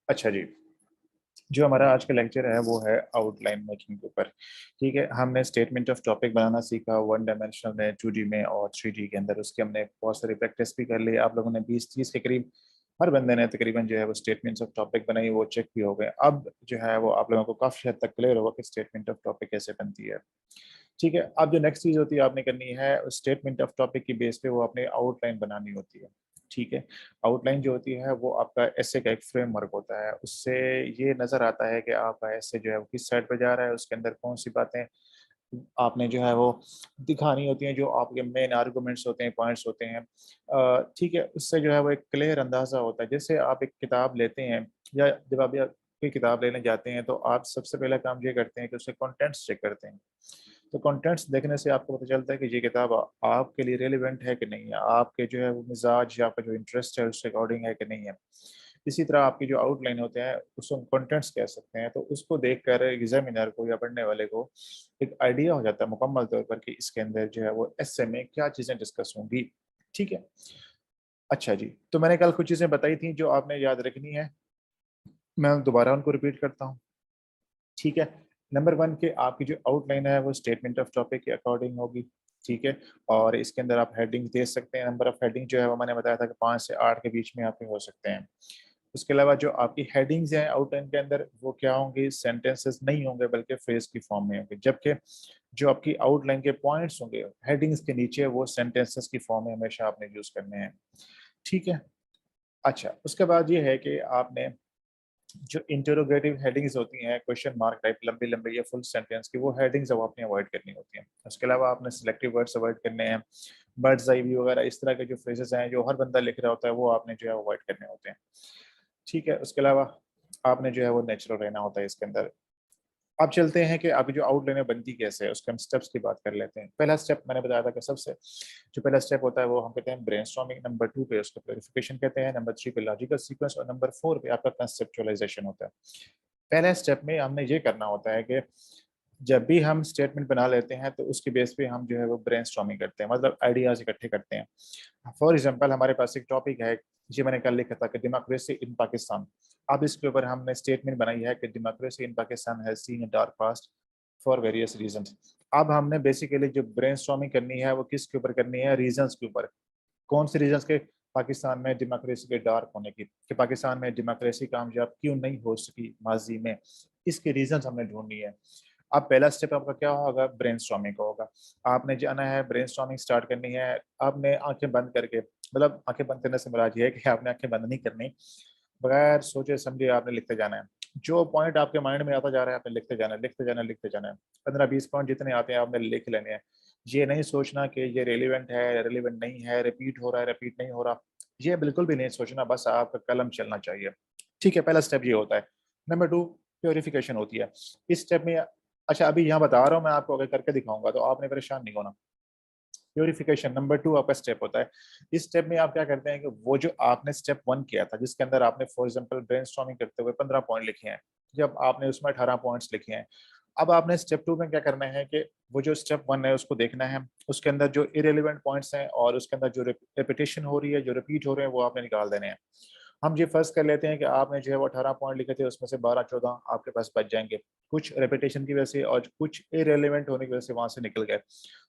अच्छा जी, जो हमारा आज का लेक्चर है वो है आउटलाइन मेकिंग के ऊपर। ठीक है, हमने स्टेटमेंट ऑफ टॉपिक बनाना सीखा वन डायमेंशनल में, 2D में और 3D के अंदर। उसके हमने बहुत सारी प्रैक्टिस भी कर ली। आप लोगों ने 20-30 के करीब, हर बंदे ने तकरीबन जो है वो स्टेटमेंट्स ऑफ टॉपिक बनाई, वो चेक भी हो गए। अब जो है वो आप लोगों को काफ़ी हद तक क्लियर होगा कि स्टेटमेंट ऑफ टॉपिक कैसे बनती है। ठीक है, अब जो नेक्स्ट चीज़ होती है आपने करनी है, स्टेटमेंट ऑफ टॉपिक की बेस पे वो आपने आउटलाइन बनानी होती है। ठीक है, आउटलाइन जो होती है वो आपका एसे का एक फ्रेमवर्क होता है। उससे ये नज़र आता है कि आपका एसे जो है वो किस साइड पे जा रहा है, उसके अंदर कौन सी बातें आपने जो है वो दिखानी होती हैं, जो आपके मेन आर्गुमेंट्स होते हैं, पॉइंट्स होते हैं। ठीक है, उससे जो है वो एक क्लियर अंदाज़ा होता है। जैसे आप एक किताब लेते हैं या जब आप कोई किताब लेने जाते हैं तो आप सबसे पहला काम ये करते हैं कि उसके कंटेंट्स चेक करते हैं। तो कंटेंट्स देखने से आपको पता चलता है कि ये किताब आपके लिए रेलिवेंट है कि नहीं है, आपके जो है वो मिजाज या आपका जो इंटरेस्ट है उसके अकॉर्डिंग है कि नहीं है। इसी तरह आपकी जो आउटलाइन होते हैं उसको कंटेंट्स कह सकते हैं। तो उसको देखकर एग्जामिनर को या पढ़ने वाले को एक आइडिया हो जाता है मुकम्मल तौर पर कि इसके अंदर जो है वो एस्से में क्या चीज़ें डिस्कस होंगी। ठीक है, अच्छा जी, तो मैंने कल कुछ चीज़ें बताई थी जो आपने याद रखनी है, मैं दोबारा उनको रिपीट करता हूँ। ठीक है, नंबर 1 के आपकी जो आउटलाइन है वो स्टेटमेंट ऑफ टॉपिक के अकॉर्डिंग होगी। ठीक है, और इसके अंदर आप हेडिंग दे सकते हैं। नंबर ऑफ हेडिंग जो है वो मैंने बताया था कि 5 से 8 के बीच में आपके हो सकते हैं। उसके अलावा जो आपकी हेडिंग्स हैं आउटलाइन के अंदर वो क्या होंगी, सेंटेंसेस नहीं होंगे बल्कि फ्रेज की फॉर्म में होंगे। जबकि जो आपकी आउटलाइन के पॉइंट्स होंगे हेडिंग्स के नीचे, वो सेंटेंसेस की फॉर्म में हमेशा आपने यूज करने हैं। ठीक है, अच्छा, उसके बाद ये है कि आपने जो इंटरोगेटिव हेडिंग्स होती हैं, क्वेश्चन मार्क टाइप लंबी लंबी या फुल सेंटेंस की, वो हेडिंग्स अब आपने अवॉइड करनी होती हैं। उसके अलावा आपने सिलेक्टिव वर्ड्स अवॉइड करने हैं। बर्ड्स आई व्यू वगैरह इस तरह के जो फ्रेजेस हैं जो हर बंदा लिख रहा होता है वो आपने जो है अवॉइड करने होते हैं। ठीक है, उसके अलावा आपने जो है वो नेचुरल रहना होता है इसके अंदर। अब चलते हैं कि आपकी जो आउटलाइन बनती कैसे है, उसके हम स्टेप्स की बात कर लेते हैं। पहला स्टेप मैंने बताया था कि सबसे जो पहला स्टेप होता है वो हम कहते हैं ब्रेनस्टॉर्मिंग। नंबर 2 पे उसको क्लैरिफिकेशन कहते हैं। नंबर 3 पे लॉजिकल सीक्वेंस और नंबर 4 पे आपका कंसेप्चुअलाइजेशन होता है। पहले स्टेप में हमने ये करना होता है कि जब भी हम स्टेटमेंट बना लेते हैं तो उसके बेस पे हम जो है वो ब्रेनस्टॉर्मिंग करते हैं, मतलब आइडियाज इकट्ठे करते हैं। फॉर एग्जांपल हमारे पास एक टॉपिक है, ये मैंने कल लिखा था कि डेमोक्रेसी इन पाकिस्तान। अब इसके ऊपर हमने स्टेटमेंट बनाई है कि democracy in Pakistan has seen a dark past for various reasons. अब हमने बेसिकली जो ब्रेनस्टॉर्मिंग करनी है वो किसके ऊपर करनी है, रीजंस के ऊपर। कौन से रीजंस के, पाकिस्तान में डेमोक्रेसी के डार्क होने की, कि पाकिस्तान में डेमोक्रेसी कामयाब क्यों नहीं हो सकी माजी में, इसके रीजंस हमने ढूंढनी है। अब पहला स्टेप आपका क्या होगा, ब्रेनस्टॉर्मिंग का होगा। आपने जाना है, ब्रेनस्टॉर्मिंग स्टार्ट करनी है। आपने आंखें बंद करके, मतलब आंखें बंद करने से मुराद ये है कि आपने आंखें बंद नहीं करनी, बगैर सोचे समझे आपने लिखते जाना है। जो पॉइंट आपके माइंड में आता जा रहा है आपने लिखते जाना है, लिखते जाना है, लिखते जाना है। 15-20 पॉइंट जितने आते हैं आपने लिख लेने हैं। ये नहीं सोचना कि ये रेलिवेंट है, रेलिवेंट नहीं है, रिपीट हो रहा है, रिपीट नहीं हो रहा, ये बिल्कुल भी नहीं सोचना, बस आपका कलम चलना चाहिए। ठीक है, पहला स्टेप ये होता है। नंबर 2 प्योरिफिकेशन होती है। इस स्टेप में, अच्छा अभी यहाँ बता रहा हूँ मैं आपको, अगर करके दिखाऊंगा तो आपने परेशान नहीं होना। प्योरिफिकेशन नंबर 2 आपका स्टेप होता है। इस स्टेप में आप क्या करते हैं कि वो जो आपने स्टेप 1 किया था जिसके अंदर आपने फॉर एग्जांपल ब्रेनस्टॉर्मिंग करते हुए 15 पॉइंट लिखे हैं, जब आपने उसमें 18 पॉइंट्स लिखे हैं, अब आपने स्टेप 2 में क्या करना है कि वो जो स्टेप 1 है उसको देखना है, उसके अंदर जो इरेलीवेंट पॉइंट्स हैं और उसके अंदर जो रिपीटेशन हो रही है, जो रिपीट हो रहे हैं, वो आपने निकाल देने हैं। हम ये फर्स्ट कर लेते हैं कि आपने जो है वो 18 पॉइंट लिखे थे, उसमें से 12-14 आपके पास बच जाएंगे, कुछ रेपिटेशन की वजह से और कुछ इरेलीवेंट होने की वजह से वहां से निकल गए।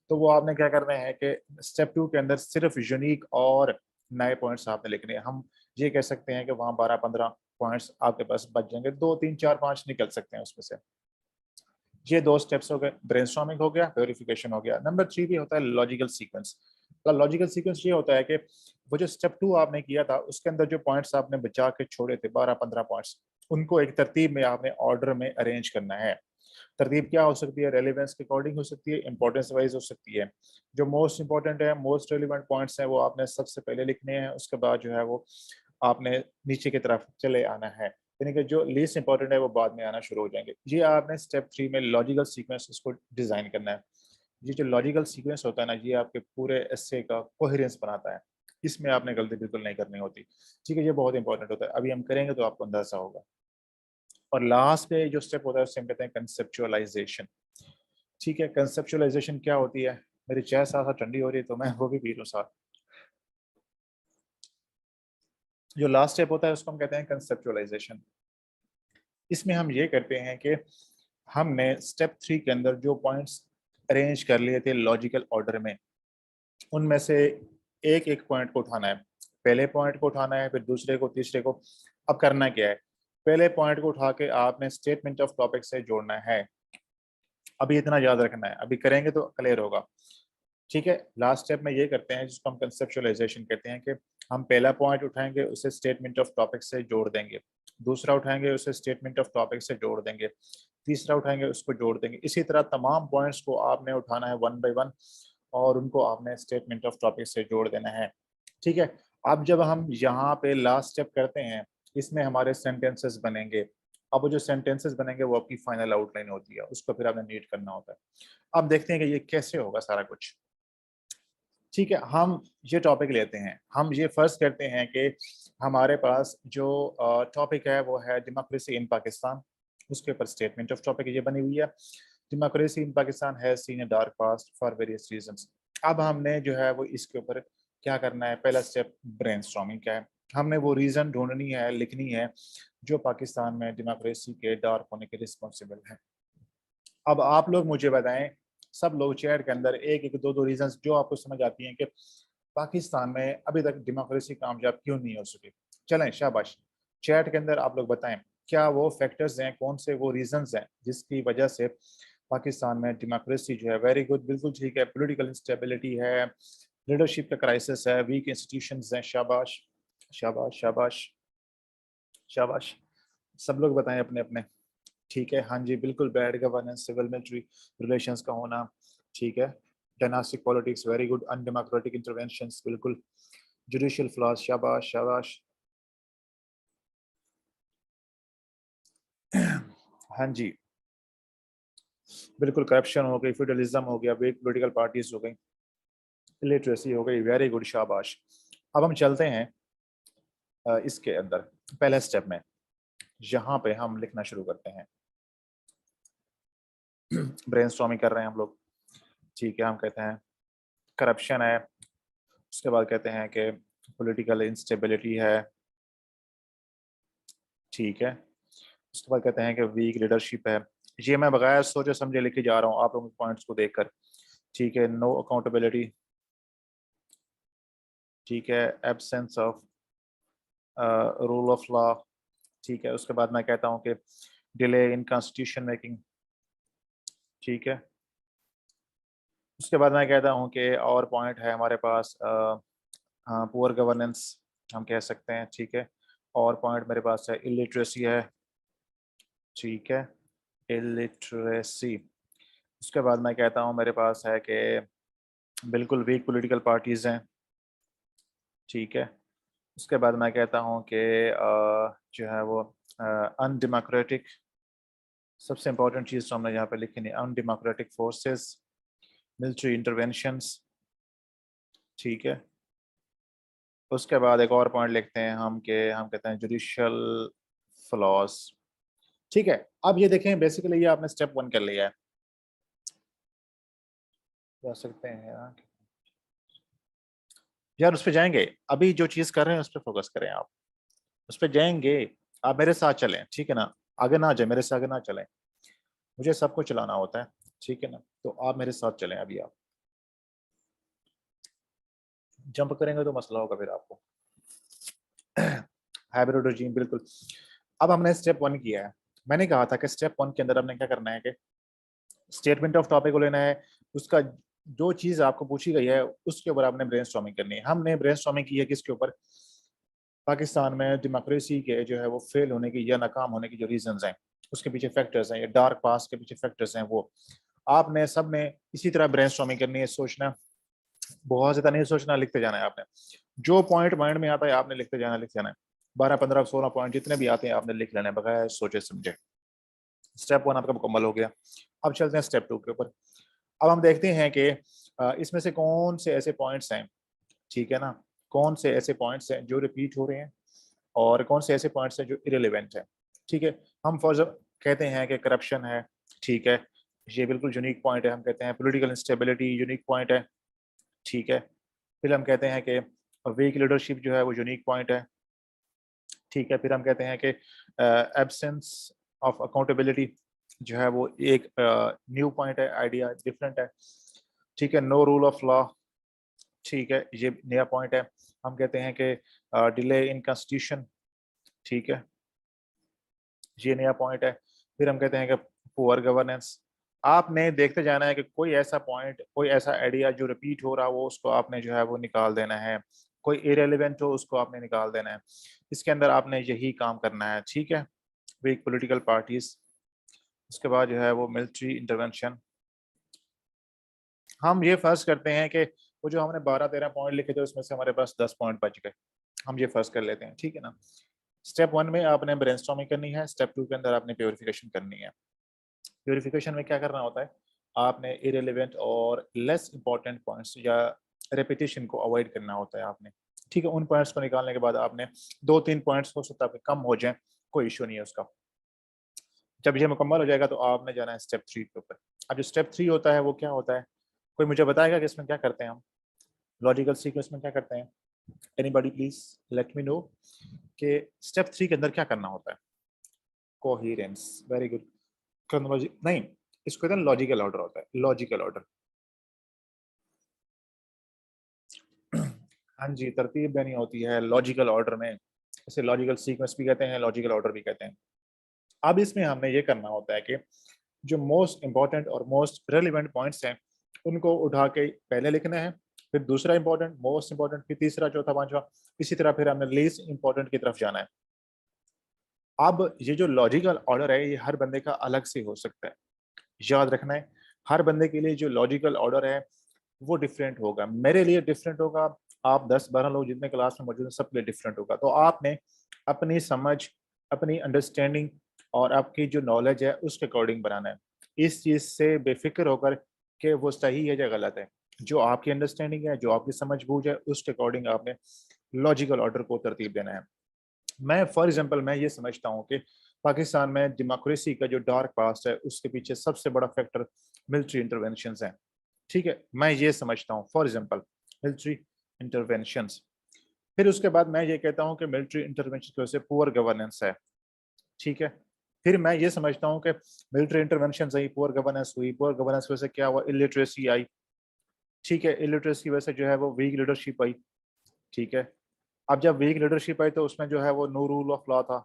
तो वो आपने क्या करना है कि स्टेप 2 के अंदर सिर्फ यूनिक और नए पॉइंट्स आपने लिखने हैं। हम ये कह सकते हैं कि वहाँ 12-15 पॉइंट्स आपके पास बच जाएंगे, 2-3-4-5 निकल सकते हैं उसमें से। ये 2 स्टेप्स हो गए, ब्रेनस्टॉर्मिंग हो गया, वेरिफिकेशन हो गया। नंबर 3 भी होता है लॉजिकल सीक्वेंस। तो लॉजिकल सीक्वेंस ये होता है कि वो जो स्टेप 2 आपने किया था उसके अंदर जो पॉइंट्स आपने बचा के छोड़े थे, 12-15 पॉइंट्स, उनको एक तरतीब में आपने ऑर्डर में अरेंज करना है। तरतीब क्या हो सकती है, रेलेवेंस के अकॉर्डिंग हो सकती है, इंपॉर्टेंस वाइज हो सकती है। जो मोस्ट इंपॉर्टेंट है, मोस्ट रेलिवेंट पॉइंट्स हैं वो आपने सबसे पहले लिखने हैं, उसके बाद जो है वो आपने नीचे की तरफ चले आना है, यानी कि जो लीस्ट इंपॉर्टेंट है वो बाद में आना शुरू हो जाएंगे। ये आपने स्टेप 3 में लॉजिकल सीक्वेंस इसको डिजाइन करना है। ये जो लॉजिकल सीक्वेंस होता है ना, ये आपके पूरे एस्से का कोहेरेंस बनाता है। इसमें आपने गलती बिल्कुल नहीं करनी होती। ठीक है, ये बहुत इंपॉर्टेंट होता है, अभी हम करेंगे तो आपको अंदाजा होगा। और लास्ट पे जो स्टेप होता है उसे हम कहते हैं कंसेप्चुअलाइजेशन। ठीक है, कंसेप्चुअलाइजेशन क्या होती है, मेरी चाय साथ साथ ठंडी हो रही है तो मैं वो भी पी लूँ साथ। जो लास्ट स्टेप होता है उसको हम कहते हैं कंसेप्चुअलाइजेशन। इसमें हम ये करते हैं कि हमने स्टेप 3 के अंदर जो पॉइंट्स अरेंज कर लिए थे लॉजिकल ऑर्डर में, उनमें से एक एक पॉइंट को उठाना है। पहले पॉइंट को उठाना है, फिर दूसरे को, तीसरे को। अब करना क्या है, पहले पॉइंट को उठा के आपने स्टेटमेंट ऑफ टॉपिक से जोड़ना है। अभी इतना याद रखना है, अभी करेंगे तो क्लियर होगा। ठीक है, लास्ट स्टेप में ये करते हैं जिसको हम कंसेप्चुअलाइजेशन कहते हैं कि हम पहला पॉइंट उठाएंगे, उसे स्टेटमेंट ऑफ टॉपिक से जोड़ देंगे। दूसरा उठाएंगे, उसे स्टेटमेंट ऑफ टॉपिक से जोड़ देंगे। तीसरा उठाएंगे, उसको जोड़ देंगे। इसी तरह तमाम पॉइंट्स को आपने उठाना है वन बाय वन, और उनको आपने स्टेटमेंट ऑफ टॉपिक से जोड़ देना है। ठीक है, अब जब हम यहाँ पे लास्ट स्टेप करते हैं, इसमें हमारे सेंटेंसेस बनेंगे। अब वो जो सेंटेंसेस बनेंगे वो आपकी फाइनल आउटलाइन होती है, उसको फिर आपने नीट करना होता है। अब देखते हैं कि ये कैसे होगा सारा कुछ। ठीक है, हम ये टॉपिक लेते हैं। हम ये फर्स्ट करते हैं कि हमारे पास जो टॉपिक है वो है डेमोक्रेसी इन पाकिस्तान। उसके ऊपर स्टेटमेंट ऑफ टॉपिक ये बनी हुई है, democracy in Pakistan has seen a dark past for various reasons. अब हमने जो है वो इसके ऊपर क्या करना है, पहला स्टेप ब्रेनस्टॉर्मिंग का है। हमने वो रीजन ढूंढनी है, लिखनी है, जो पाकिस्तान में डेमोक्रेसी के डार्क होने के रिस्पॉन्सिबल है। अब आप लोग मुझे बताएं, सब लोग चैट के अंदर एक एक दो दो रीजंस जो आपको समझ आती हैं कि पाकिस्तान में अभी तक डेमोक्रेसी कामयाब क्यों नहीं हो सकी। चलें, शाबाश। चैट के अंदर आप लोग बताएं, क्या वो फैक्टर्स हैं, कौन से वो रीजंस हैं जिसकी वजह से पाकिस्तान में डेमोक्रेसी जो है, वेरी गुड, बिल्कुल ठीक है, पॉलिटिकल इंस्टेबिलिटी है, लीडरशिप का क्राइसिस है, वीक इंस्टीट्यूशंस हैं। शाबाश शाबाश शाबाश शाबाश। सब लोग बताएं अपने अपने। ठीक है, हाँ जी, बिल्कुल, bad governance, civil military relations का होना। ठीक है, dynastic politics, very good, undemocratic interventions, बिल्कुल, जुडिशियल फ्लॉज, शाबाश शाबाश। हाँ जी, बिल्कुल, करप्शन हो गई, फेडरलिज्म हो गया, वीक पॉलिटिकल पार्टीज हो गई, इलिटरेसी हो गई, वेरी गुड, शाबाश। अब हम चलते हैं इसके अंदर पहले स्टेप में, यहाँ पे हम लिखना शुरू करते हैं। ब्रेनस्टॉर्मिंग कर रहे हैं हम लोग। ठीक है, हम कहते हैं करप्शन है, उसके बाद कहते हैं कि पॉलिटिकल इंस्टेबिलिटी है। ठीक है, उसके बाद कहते हैं कि वीक लीडरशिप है। ये मैं बगैर सोचे समझे लिखे जा रहा हूँ आप लोगों के पॉइंट्स को देखकर। ठीक है, नो अकाउंटेबिलिटी। ठीक है, absence of rule of law. ठीक है, उसके बाद मैं कहता हूँ कि डिले इन कॉन्स्टिट्यूशन मेकिंग। ठीक है, उसके बाद मैं कहता हूँ कि और पॉइंट है हमारे पास, पुअर गवर्नेंस हम कह सकते हैं। ठीक है, और पॉइंट मेरे पास है इलिटरेसी है। ठीक है, इलिटरेसी। उसके बाद मैं कहता हूँ मेरे पास है कि बिल्कुल वीक पॉलिटिकल पार्टीज हैं। ठीक है, उसके बाद मैं कहता हूँ कि जो है वो अनडेमोक्रेटिक, सबसे इंपॉर्टेंट चीज़ तो हमने यहाँ पे लिखी नहीं, अनडेमोक्रेटिक फोर्सेस, मिलिट्री इंटरवेंशंस। ठीक है, उसके बाद एक और पॉइंट लिखते हैं हम कि हम कहते हैं जुडिशियल फ्लॉज। ठीक है, अब ये देखें, बेसिकली ये आपने स्टेप 1 कर लिया है। जा सकते हैं यार, उस पर जाएंगे। अभी जो चीज़ कर रहे हैं उस पर फोकस करें आप, उस पर जाएंगे। आप मेरे साथ चलें, ठीक है ना, आगे ना जाए, मेरे से आगे ना चलें, मुझे सबको चलाना होता है। ठीक है ना, तो आप मेरे साथ चलें। अभी आप जंप करेंगे तो मसला होगा फिर आपको। हाइब्रिड regime, बिल्कुल। अब हमने स्टेप 1 किया है। मैंने कहा था कि स्टेप 1 के अंदर हमने क्या करना है कि स्टेटमेंट ऑफ टॉपिक को लेना है, उसका जो चीज आपको पूछी गई है उसके ऊपर आपने ब्रेनस्टॉर्मिंग करनी है। हमने ब्रेनस्टॉर्मिंग की है किसके ऊपर, पाकिस्तान में डेमोक्रेसी के जो है वो फेल होने की या नाकाम होने की जो रीजंस हैं, उसके पीछे फैक्टर्स हैं, ये डार्क पास्ट के पीछे फैक्टर्स हैं, वो आपने सब में इसी तरह ब्रेनस्टॉर्मिंग करनी है। सोचना, बहुत ज्यादा नहीं सोचना, लिखते जाना है आपने। जो पॉइंट माइंड में आता है आपने लिखते जाना है। 12 15 16 पॉइंट जितने भी आते हैं आपने लिख लेना है बगैर सोचे समझे। स्टेप 1 आपका मुकम्मल हो गया। अब चलते हैं स्टेप 2 के ऊपर। अब हम देखते हैं कि इसमें से कौन से ऐसे पॉइंट्स हैं, ठीक है ना, कौन से ऐसे पॉइंट्स हैं जो रिपीट हो रहे हैं और कौन से ऐसे पॉइंट्स हैं जो इरेलीवेंट हैं। ठीक है, हम फॉर कहते हैं कि करप्शन है। ठीक है, ये बिल्कुल यूनिक पॉइंट है। हम कहते हैं पॉलिटिकल इंस्टेबिलिटी यूनिक पॉइंट है। ठीक है, फिर हम कहते हैं कि वीक लीडरशिप जो है वो यूनिक पॉइंट है। ठीक है, फिर हम कहते हैं कि एब्सेंस ऑफ अकाउंटेबिलिटी जो है वो एक न्यू पॉइंट है, आइडिया डिफरेंट है, ठीक है। नो रूल ऑफ लॉ, ठीक है, ये नया पॉइंट है। हम कहते हैं कि डिले इन कॉन्स्टिट्यूशन, ठीक है, ये नया पॉइंट है। फिर हम कहते हैं कि पुअर गवर्नेंस। आपने देखते जाना है कि कोई ऐसा पॉइंट, कोई ऐसा आइडिया जो रिपीट हो रहा हो उसको आपने जो है वो निकाल देना है, कोई इरेलीवेंट हो उसको आपने निकाल देना है। इसके अंदर आपने यही काम करना है, ठीक है। वीक पॉलिटिकल पार्टीज, उसके बाद जो है वो मिलिट्री इंटरवेंशन। हम ये फर्ज करते हैं कि वो जो हमने 12-13 पॉइंट लिखे थे उसमें से हमारे पास 10 पॉइंट बच गए, हम ये फर्ज कर लेते हैं, ठीक है ना। स्टेप 1 में आपने ब्रेनस्टॉर्मिंग करनी है, स्टेप 2 के अंदर आपने प्योरिफिकेशन करनी है। प्योरिफिकेशन में क्या करना होता है, आपने इरेलीवेंट और लेस इंपॉर्टेंट पॉइंट्स या रेपिटेशन को अवॉइड करना होता है आपने, ठीक है। उन पॉइंट्स को निकालने के बाद आपने 2-3 पॉइंट्स हो सकता है कम हो जाए, कोई इशू नहीं है उसका। जब ये मुकम्मल हो जाएगा तो आपने जाना है स्टेप 3 के ऊपर। अब जो स्टेप 3 होता है वो क्या होता है, कोई मुझे बताएगा कि इसमें क्या करते हैं हम, लॉजिकल सीक्वेंस में क्या करते हैं? Anybody please let me know कि स्टेप 3 के अंदर क्या करना होता है। Coherence, very good. क्रोनोलॉजी नहीं, इसको कहते हैं लॉजिकल ऑर्डर होता है, लॉजिकल ऑर्डर। हाँ जी, तरतीब देनी होती है लॉजिकल ऑर्डर में, इसे लॉजिकल सीक्वेंस भी कहते हैं, लॉजिकल ऑर्डर भी कहते हैं। अब इसमें हमने ये करना होता है कि जो मोस्ट इंपॉर्टेंट और मोस्ट रेलिवेंट पॉइंट्स हैं उनको उठा के पहले लिखना है, फिर दूसरा इंपॉर्टेंट, मोस्ट इंपॉर्टेंट, फिर तीसरा, चौथा, पांचवा, इसी तरह फिर हमने लीस्ट इंपॉर्टेंट की तरफ जाना है। अब ये जो लॉजिकल ऑर्डर है ये हर बंदे का अलग से हो सकता है, याद रखना है। हर बंदे के लिए जो लॉजिकल ऑर्डर है वो डिफरेंट होगा, मेरे लिए डिफरेंट होगा, आप 10-12 लोग जितने क्लास में मौजूद हैं सबके लिए डिफरेंट होगा। तो आपने अपनी समझ, अपनी अंडरस्टैंडिंग और आपकी जो नॉलेज है उसके अकॉर्डिंग बनाना है। इस चीज़ से बेफिक्र होकर कि वो सही है या गलत है, जो आपकी अंडरस्टैंडिंग है, जो आपकी समझ बूझ है, उसके अकॉर्डिंग आपने लॉजिकल ऑर्डर को तरतीब देना है। मैं फॉर एग्जांपल मैं ये समझता हूँ कि पाकिस्तान में डेमोक्रेसी का जो डार्क पास्ट है उसके पीछे सबसे बड़ा फैक्टर मिलिट्री इंटरवेंशंस हैं, ठीक है। मैं ये समझता हूँ फॉर एग्जांपल मिलिट्री इंटरवेंशंस। फिर उसके बाद मैं ये कहता हूँ कि मिलिट्री इंटरवेंशन की वजह से पुअर गवर्नेंस है, ठीक है। फिर मैं ये समझता हूँ कि मिलिट्री इंटरवेंशन से ही पुअर गवर्नेंस हुई, पुअर गवर्नेंस की वजह से क्या हुआ, इलिटरेसी आई, ठीक है। इलिटरेसी की वजह से जो है वो वीक लीडरशिप आई, ठीक है। अब जब वीक लीडरशिप आई तो उसमें जो है वो नो रूल ऑफ लॉ था,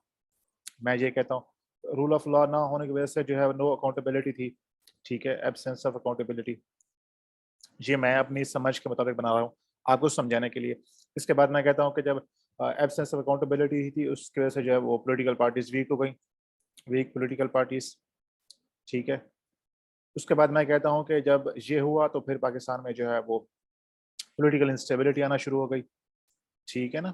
मैं ये कहता हूँ रूल ऑफ लॉ ना होने की वजह से जो है नो अकाउंटेबिलिटी थी, ठीक है, एब्सेंस ऑफ अकाउंटेबिलिटी। ये मैं अपनी समझ के मुताबिक बना रहा हूँ आपको समझाने के लिए। इसके बाद मैं कहता हूँ कि जब एब्सेंस ऑफ अकाउंटेबिलिटी थी उसकी वजह से जो है वो पॉलिटिकल पार्टीज वीक हो गई, वीक पॉलिटिकल पार्टीज, ठीक है। उसके बाद मैं कहता हूँ कि जब ये हुआ तो फिर पाकिस्तान में जो है वो पॉलिटिकल इंस्टेबिलिटी आना शुरू हो गई, ठीक है ना।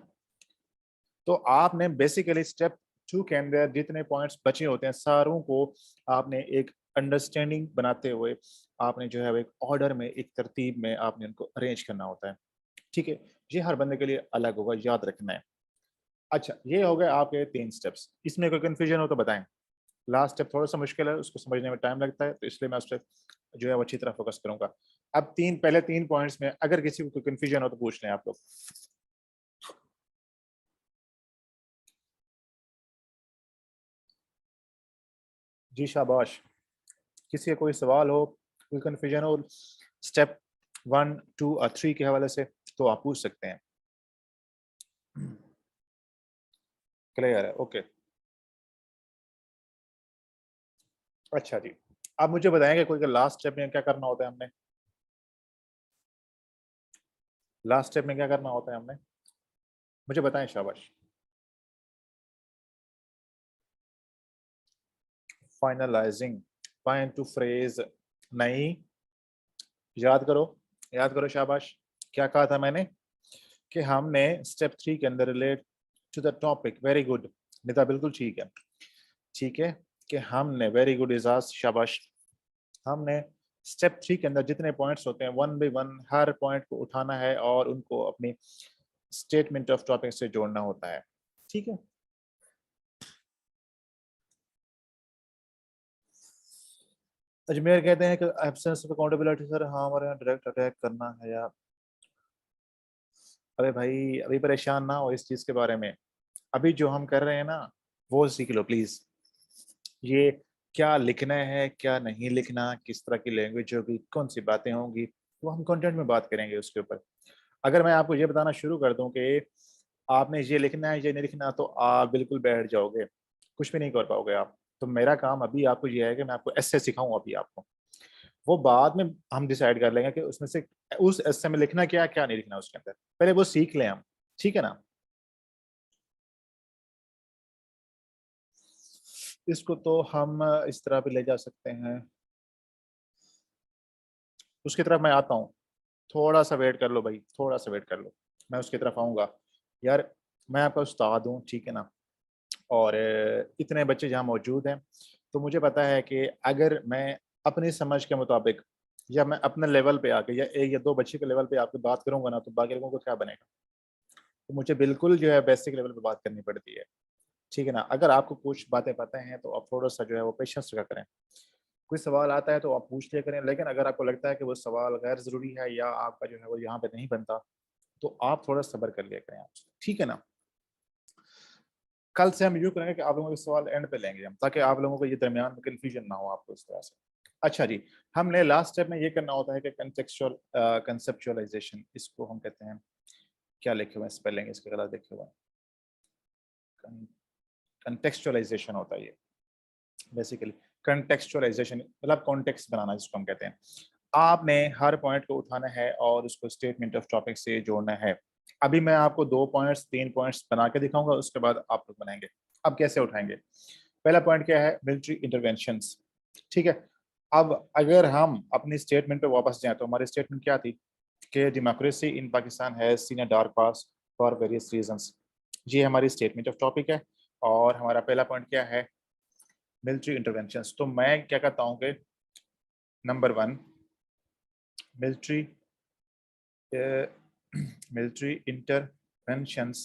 तो आपने बेसिकली स्टेप 2 के अंदर जितने पॉइंट्स बचे होते हैं सारों को आपने एक अंडरस्टैंडिंग बनाते हुए आपने जो है एक ऑर्डर में, एक तरतीब में आपने उनको अरेंज करना होता है, ठीक है। ये हर बंदे के लिए अलग होगा, याद रखना है। अच्छा, ये हो गए आपके 3 स्टेप्स। इसमें कोई कंफ्यूजन हो तो बताएं। लास्ट स्टेप थोड़ा सा मुश्किल है, उसको समझने में टाइम लगता है, तो इसलिए मैं उस पर जो है वो अच्छी तरह फोकस करूंगा। अब पहले तीन पॉइंट्स में अगर किसी को कोई कंफ्यूजन हो तो पूछ लें आप लोग। जी शाबाश। किसी का कोई सवाल हो, कोई कन्फ्यूजन हो स्टेप 1, 2 और 3 के हवाले से तो आप पूछ सकते हैं। क्लियर है, ओके। अच्छा जी, आप मुझे बताएंगे कोई लास्ट स्टेप में क्या करना होता है हमने, लास्ट स्टेप में क्या करना होता है हमने, मुझे बताएं शाबाश। फाइनलाइजिंग पॉइंट टू फ्रेज, नहीं, याद करो, याद करो शाबाश। क्या कहा था मैंने कि हमने स्टेप 3 के अंदर relate to the topic, very good Nita, बिल्कुल ठीक है, ठीक है। कि हमने, वेरी गुड इजाज शाबाश, हमने स्टेप 3 के अंदर जितने पॉइंट्स होते हैं one by one her point को उठाना है और उनको अपनी स्टेटमेंट ऑफ टॉपिक से जोड़ना होता है, ठीक है। अजमेर कहते हैं कि एब्सेंस ऑफ अकाउंटेबिलिटी सर, हाँ हमारे यहाँ डायरेक्ट अटैक करना है यार। अरे भाई अभी परेशान ना हो इस चीज के बारे में, अभी जो हम कर रहे हैं ना वो सीख लो प्लीज। ये क्या लिखना है, क्या नहीं लिखना, किस तरह की लैंग्वेज होगी, कौन सी बातें होंगी, वो हम कंटेंट में बात करेंगे उसके ऊपर। अगर मैं आपको ये बताना शुरू कर दूं कि आपने ये लिखना है, ये नहीं लिखना, तो आप बिल्कुल बैठ जाओगे, कुछ भी नहीं कर पाओगे आप। तो मेरा काम अभी आपको ये है कि मैं आपको ऐसे सिखाऊं अभी आपको, वो बाद में हम डिसाइड कर लेंगे कि उसमें से उस एस्से में लिखना क्या है, क्या नहीं लिखना उसके अंदर, पहले वो सीख लें हम। ठीक है ना? इसको तो हम इस तरह भी ले जा सकते हैं, उसकी तरफ मैं आता हूँ। थोड़ा सा वेट कर लो भाई, थोड़ा सा वेट कर लो, मैं उसकी तरफ आऊँगा। यार, मैं आपका उस्ताद हूँ, ठीक है ना? और इतने बच्चे जहाँ मौजूद हैं, तो मुझे पता है कि अगर मैं अपनी समझ के मुताबिक या मैं अपने लेवल पे आके या एक या दो बच्चे के लेवल पे आके बात करूंगा ना, तो बाकी लोगों को क्या बनेगा। तो मुझे बिल्कुल जो है बेसिक लेवल पे बात करनी पड़ती है। ठीक है ना? अगर आपको कुछ बातें पता हैं तो आप थोड़ा सा जो है वो पेशेंस रखा करें। कोई सवाल आता है तो आप पूछ लिया करें, लेकिन अगर आपको लगता है कि वो सवाल गैर ज़रूरी है या आपका जो है वो यहाँ पे नहीं बनता, तो आप थोड़ा सब्र कर लिया करें आपसे। ठीक है ना? कल से हम यूँ करेंगे कि आप लोगों के सवाल एंड पे लेंगे हम, ताकि आप लोगों को ये दरमियान में कन्फ्यूजन ना हो आपको इस तरह से। अच्छा जी, हमने लास्ट स्टेप में ये करना होता है कि कंटेक्चुअल कंसेप्चुअलाइजेशन, इसको हम कहते हैं। क्या लिखे हुए हैं स्पेलिंग इसके गलत लिखे हुए हैं। कंटेक्चुअलाइजेशन होता है ये बेसिकली। कंटेक्चुअलाइजेशन मतलब कॉन्टेक्स्ट बनाना जिसको हम कहते हैं। आपने हर पॉइंट को उठाना है और उसको स्टेटमेंट ऑफ टॉपिक से जोड़ना है। अभी मैं आपको 2 पॉइंट्स 3 पॉइंट्स बना के दिखाऊंगा, उसके बाद आप लोग बनाएंगे। अब कैसे उठाएंगे? पहला पॉइंट क्या है? Military interventions. ठीक है। अब अगर हम अपनी स्टेटमेंट पे वापस जाएं, तो हमारी स्टेटमेंट क्या थी कि democracy in Pakistan has seen a dark past for various reasons. ये हमारी स्टेटमेंट ऑफ टॉपिक है। और हमारा पहला पॉइंट क्या है? Military interventions. तो मैं क्या कहता हूँ कि number 1, military military interventions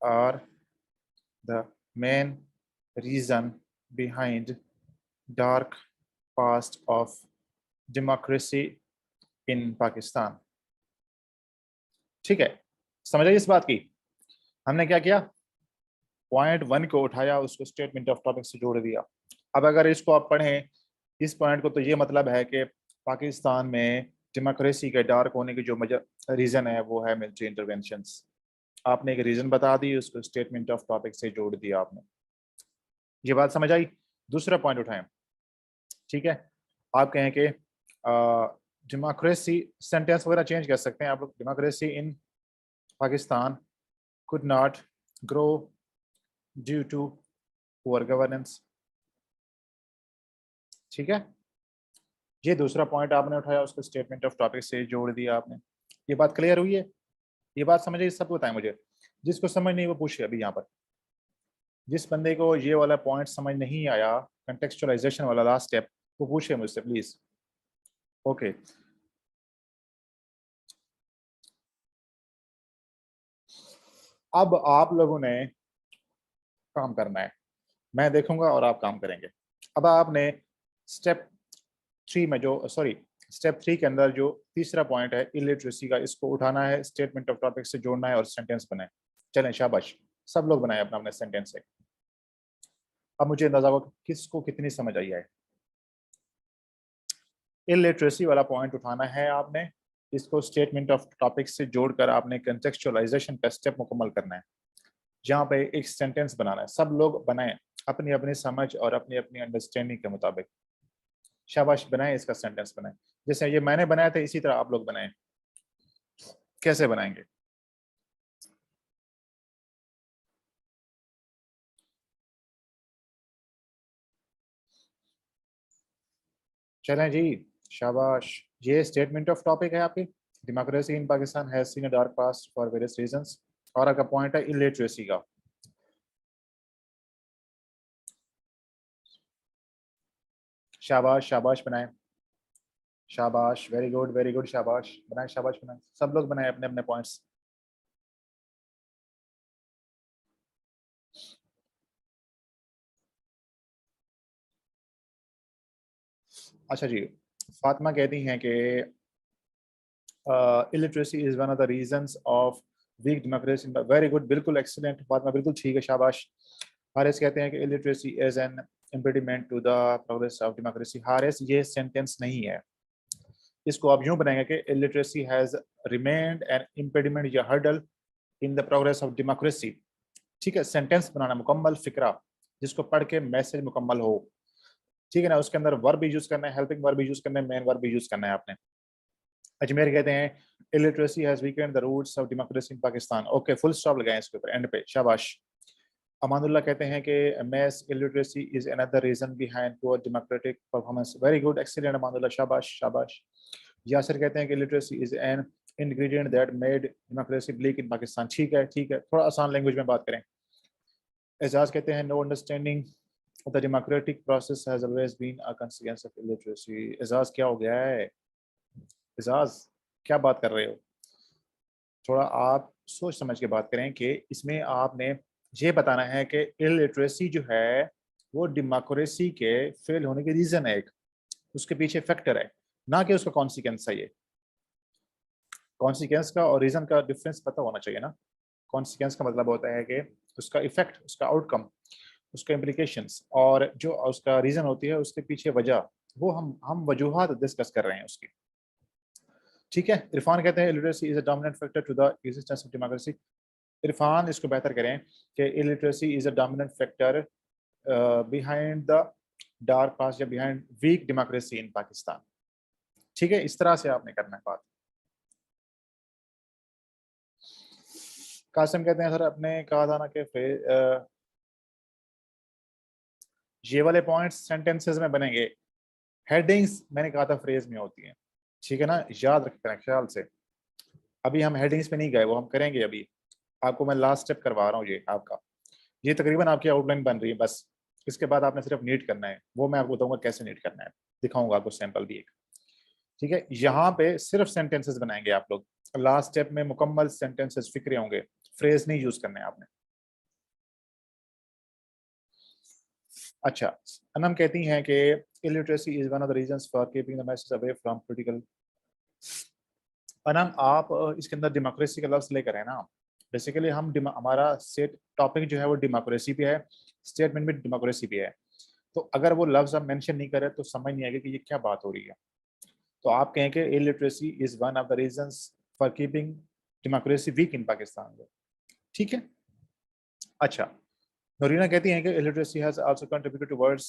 are the main reason behind dark past of democracy in Pakistan। ठीक है, समझ आई इस बात की? हमने क्या किया? पॉइंट 1 को उठाया, उसको स्टेटमेंट ऑफ टॉपिक से जोड़ दिया। अब अगर इसको आप पढ़ें इस पॉइंट को, तो ये मतलब है कि पाकिस्तान में डेमोक्रेसी के डार्क होने की जो रीजन है वो है मिलिट्री इंटरवेंशंस। आपने एक रीजन बता दी, उसको स्टेटमेंट ऑफ टॉपिक से जोड़ दिया आपने। ये बात समझ आई? दूसरा पॉइंट उठाएं। ठीक है। आप कहें कि डेमोक्रेसी, सेंटेंस वगैरह चेंज कर सकते हैं आप लोग। Democracy in Pakistan could not grow due to poor governance. ठीक है। ये दूसरा पॉइंट आपने उठाया, उसको स्टेटमेंट ऑफ टॉपिक से जोड़ दिया आपने। ये बात क्लियर हुई है? ये बात समझ आई? सब बताएं मुझे। जिसको समझ नहीं वो पूछे अभी यहाँ पर। जिस बंदे को ये वाला पॉइंट समझ नहीं आया, कंटेक्चुअलाइजेशन वाला लास्ट स्टेप, वो पूछे मुझसे प्लीज। ओके। अब आप लोगों ने काम करना है, मैं देखूंगा और आप काम करेंगे। अब आपने स्टेप 3 में जो सॉरी स्टेप 3 के अंदर जो तीसरा पॉइंट है इलिटरेसी का, इसको उठाना है, स्टेटमेंट ऑफ टॉपिक से जोड़ना है और सेंटेंस बनाए। चलें, शाबाश, सब लोग बनाए अपना अपना सेंटेंस है। अब मुझे अंदाजा होगा किसको कितनी समझ आई है। इलिटरेसी वाला पॉइंट उठाना है आपने, इसको स्टेटमेंट ऑफ टॉपिक से जोड़कर आपने कंटेक्चुअलाइजेशन का स्टेप मुकम्मल करना है, जहाँ पे एक सेंटेंस बनाना है। सब लोग बनाएं अपनी अपनी समझ और अपनी अपनी अंडरस्टैंडिंग के मुताबिक। शाबाश, बनाएं, इसका सेंटेंस बनाएं। जैसे ये मैंने बनाया था, इसी तरह आप लोग बनाएं। कैसे बनाएंगे? चलें जी, शाबाश। ये स्टेटमेंट ऑफ टॉपिक है आपकी, democracy in Pakistan has seen a dark past for various reasons. और आपका पॉइंट है इलिटरेसी का। शाबाश, शाबाश बनाएं। शाबाश, वेरी गुड, शाबाश बनाएं, शाबाश बनाएं, सब लोग बनाएं अपने अपने पॉइंट्स। अच्छा जी, फातिमा कहती हैं कि illiteracy is one of the reasons of weak democracy. Very good, बिल्कुल एक्सीलेंट फातिमा, बिल्कुल ठीक है, शाबाश। हारिस कहते हैं कि illiteracy is an impediment to the progress of democracy. Haris ये सेंटेंस नहीं है, इसको आप यूं बनाएंगे कि illiteracy has remained an impediment या hurdle in the progress of democracy. ठीक है, सेंटेंस बनाना, मुकम्मल फिक्रा जिसको पढ़ के मैसेज मुकम्मल हो, ठीक है ना। उसके अंदर वर्ब यूज करना है, हेल्पिंग वर्ब यूज करना है, मेन वर्ब यूज करना है आपने। अजमेर कहते हैं illiteracy has weakened the roots of democracy in Pakistan. Okay, full stop लगाएं इसके ऊपर, एंड पे, शाबाश। अमानुल्लाह कहते हैं कि mass illiteracy is another reason behind poor democratic performance. Very good, excellent Amanullah, शाबाश शाबाश। यासिर कहते हैं कि illiteracy is an ingredient that made democracy bleak in Pakistan. ठीक है ठीक है, थोड़ा आसान लैंग्वेज में बात करें। एजाज कहते हैं no understanding of the democratic process has always been a consequence of illiteracy. Ejaz क्या हो गया है? एजाज क्या बात कर रहे हो? थोड़ा आप सोच समझ के बात करें कि इसमें आपने ये बताना है कि इलिटरेसी जो है वो डेमोक्रेसी के फेल होने के रीजन है, एक उसके पीछे फैक्टर है, ना कि उसका कॉन्सिक्वेंस है। ये कॉन्सिक्वेंस का और रीजन का डिफरेंस पता होना चाहिए ना। कॉन्सिक्वेंस का मतलब होता है कि उसका इफेक्ट, उसका आउटकम, उसका इम्प्लीकेशंस, और जो उसका रीजन होती है उसके पीछे वजह, वो हम वजूहात डिस्कस कर रहे हैं उसकी। ठीक है, इरफान कहते हैं illiteracy is a dominant factor to the existence of democracy. Irfan इसको बेहतर करें कि illiteracy is a dominant factor behind the dark past या behind weak democracy in Pakistan. ठीक है, इस तरह से आपने करना है बात। कासिम कहते हैं सर आपने कहा था ना कि ये वाले पॉइंट्स सेंटेंसेस में बनेंगे, हेडिंग्स मैंने कहा था फ्रेज में होती हैं। ठीक है ना, याद रखना ख्याल से। अभी हम हेडिंग्स पे नहीं गए, वो हम करेंगे अभी। आपको मैं लास्ट स्टेप करवा रहा हूँ, ये आपका, ये तकरीबन आपकी आउटलाइन बन रही है बस। इसके बाद आपने सिर्फ नीट करना है, वो मैं आपको बताऊंगा कैसे नीट करना है, दिखाऊंगा आपको सैंपल भी एक। ठीक है, यहाँ पे सिर्फ सेंटेंसेस बनाएंगे आप लोग। लास्ट स्टेप में मुकम्मल सेंटेंसेस फिक्रे होंगे, फ्रेज नहीं यूज करने आपने। अच्छा, अनम कहती हैं कि illiteracy is one of the reasons for keeping the message away from political. Anam आप इसके अंदर डेमोक्रेसी का लफ्ज लेकर है ना, बेसिकली हम हमारा सेट टॉपिक जो है वो डेमोक्रेसी पे है, स्टेटमेंट भी डेमोक्रेसी पे है। तो अगर वो लफ्ज हम मेंशन नहीं करें तो समझ नहीं आएगा कि ये क्या बात हो रही है। तो आप कहें कि illiteracy is one of the reasons for keeping democracy weak in Pakistan. ठीक है। अच्छा, नोरीना कहती हैं कि illiteracy has also contributed towards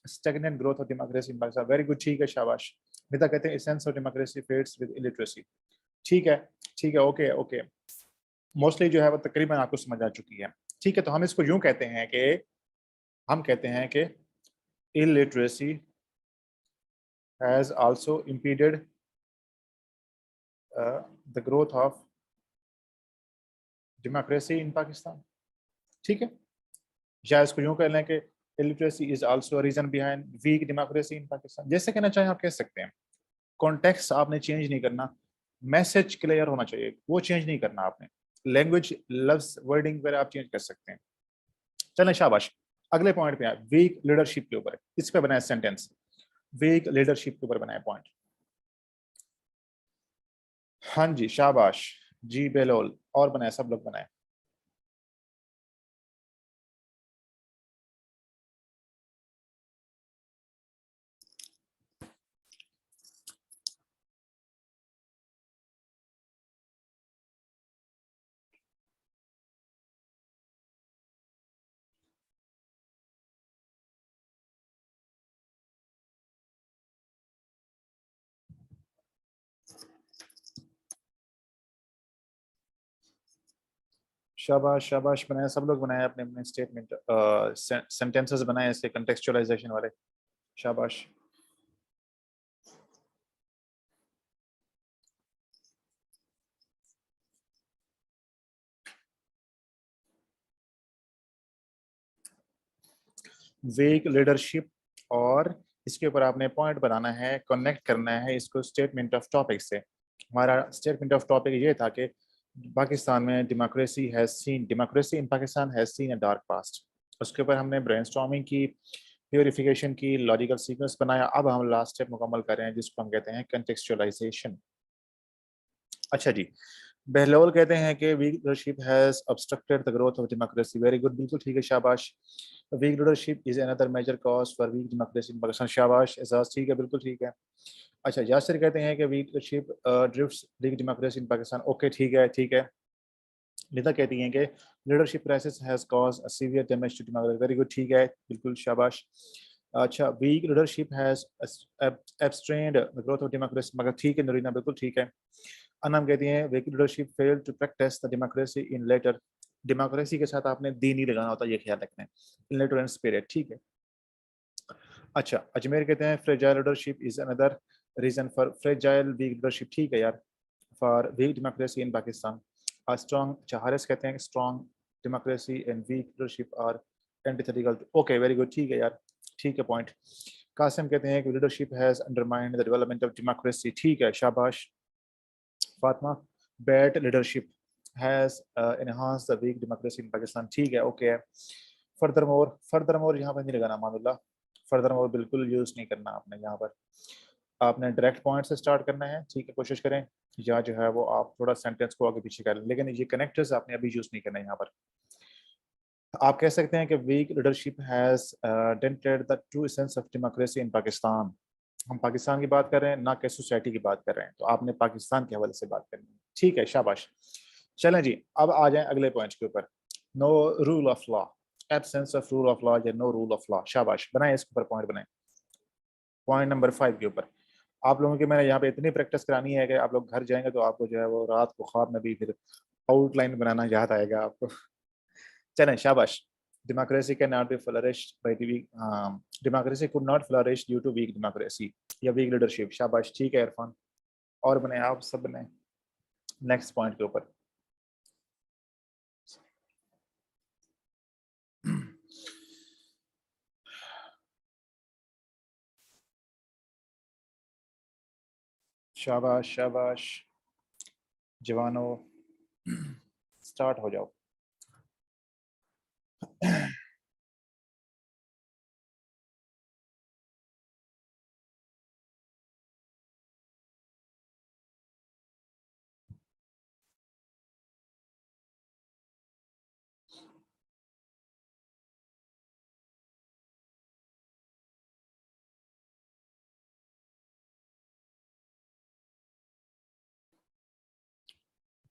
stagnant growth of democracy in Pakistan. Very good, ठीक है, शाबाश। निदा कहते हैं essence of democracy fades with illiteracy. ठीक है ठीक है, ओके ओके, मोस्टली जो है वो तकरीबन आपको समझ आ चुकी है। ठीक है, तो हम इसको यूं कहते हैं कि हम कहते हैं कि illiteracy has also impeded the growth of democracy in Pakistan। ठीक है, या इसको यूं कह लें कि illiteracy is also a reason behind weak democracy in Pakistan। जैसे कहना चाहें आप कह सकते हैं, कॉन्टेक्स्ट आपने चेंज नहीं करना, मैसेज क्लियर होना चाहिए, वो चेंज नहीं करना आपने। लैंग्वेज, लफ्ज, वर्डिंग वगैरह आप चेंज कर सकते हैं। चलें, शाबाश। अगले पॉइंट पे आए, वीक लीडरशिप के ऊपर, इस पे बनाए सेंटेंस, वीक लीडरशिप के ऊपर बनाए पॉइंट। हाँ जी, शाबाश जी, बेलोल, और बनाए, सब लोग बनाए। शाबाश शाबाश, बनाए, सब लोग बनाए अपने अपने स्टेटमेंट, सेंटेंसेस बनाए इसके कंटेक्चुअलाइजेशन वाले। शाबाश। वीक लीडरशिप, और इसके ऊपर आपने पॉइंट बनाना है, कनेक्ट करना है इसको स्टेटमेंट ऑफ टॉपिक से। हमारा स्टेटमेंट ऑफ टॉपिक ये था कि पाकिस्तान में democracy in Pakistan has seen a dark past. उसके ऊपर हमने ब्रेनस्टॉर्मिंग की, प्योरिफिकेशन की, लॉजिकल सीक्वेंस बनाया। अब हम लास्ट स्टेप मुकम्मल कर रहे हैं जिसको हम कहते हैं कंटेक्चुअलाइजेशन। अच्छा जी, बहलोल कहते हैं कि weak leadership has obstructed the growth of democracy। Very good, बिल्कुल ठीक है, शाबाश। Weak leadership is another major cause for weak democracy in Pakistan. शाबाश एजाज, ठीक है, बिल्कुल ठीक है। अच्छा, यासिर कहते हैं कि weak leadership drifts weak democracy in Pakistan. Okay, ठीक है, ठीक है। लिदा कहती हैं कि leadership crisis has cause a severe damage to democracy. Very good, ठीक है, बिल्कुल शाबाश। अच्छा, weak leadership has abstained the growth of democracy। मगर ठीक है नरीना, बिल्कुल ठीक है। अनम कहती हैं weak leadership failed to practice the democracy in later. Democracy के साथ आपने दी नहीं लगाना होता, ये ख्याल रखना है, इन लेटर एंड स्पिरिट, ठीक है। अच्छा, अजमेर कहते हैं fragile leadership is another reason for fragile weak leadership. ठीक है यार, for weak democracy in Pakistan. Strong, अच्छा हारिस कहते हैं strong democracy and weak leadership are antithetical. Okay, very good, ठीक है यार, ठीक है पॉइंट। कासिम कहते हैं कि leadership has undermined the development of democracy. ठीक है, शाबाश। Fatima, bad leadership has enhance the weak democracy in Pakistan. ठीक है, ओके। फर्दरमोर यहाँ पर नहीं लगाना मामला, फर्दरमोर बिल्कुल यूज नहीं करना आपने यहाँ पर, आपने डायरेक्ट पॉइंट से स्टार्ट करना है, ठीक है, कोशिश करें, या जो है वो आप थोड़ा सेंटेंस को आगे पीछे करें, लेकिन ये कनेक्टर्स आपने अभी यूज नहीं करना है यहाँ पर। आप कह सकते हैं कि weak leadership has dented the true essence of democracy in Pakistan. हम पाकिस्तान की बात कर रहे हैं, ना कि सोसाइटी की बात कर रहे हैं, तो आपने पाकिस्तान के हवाले से बात करनी है, ठीक है, शाबाश। चलें जी, अब आ जाएं अगले पॉइंट के ऊपर। No rule of law, absence of rule of law या नो रूल ऑफ लॉ। शाबाश, बनाए इसके ऊपर पॉइंट बनाए। पॉइंट नंबर 5 के ऊपर आप लोगों की मैंने यहाँ पे इतनी प्रैक्टिस करानी है कि आप लोग घर जाएंगे तो आपको जो है वो रात को ख्वाब में भी फिर आउटलाइन बनाना याद आएगा आपको। चलें, शाबाश। Democracy can not be flourished by the weak, democracy could not flourish due to weak democracy या वीक लीडरशिप। शाबाश, ठीक है इरफान, और बने आप सब बने। नेक्स्ट पॉइंट के ऊपर शाबाश शाबाश जवानों, स्टार्ट हो जाओ।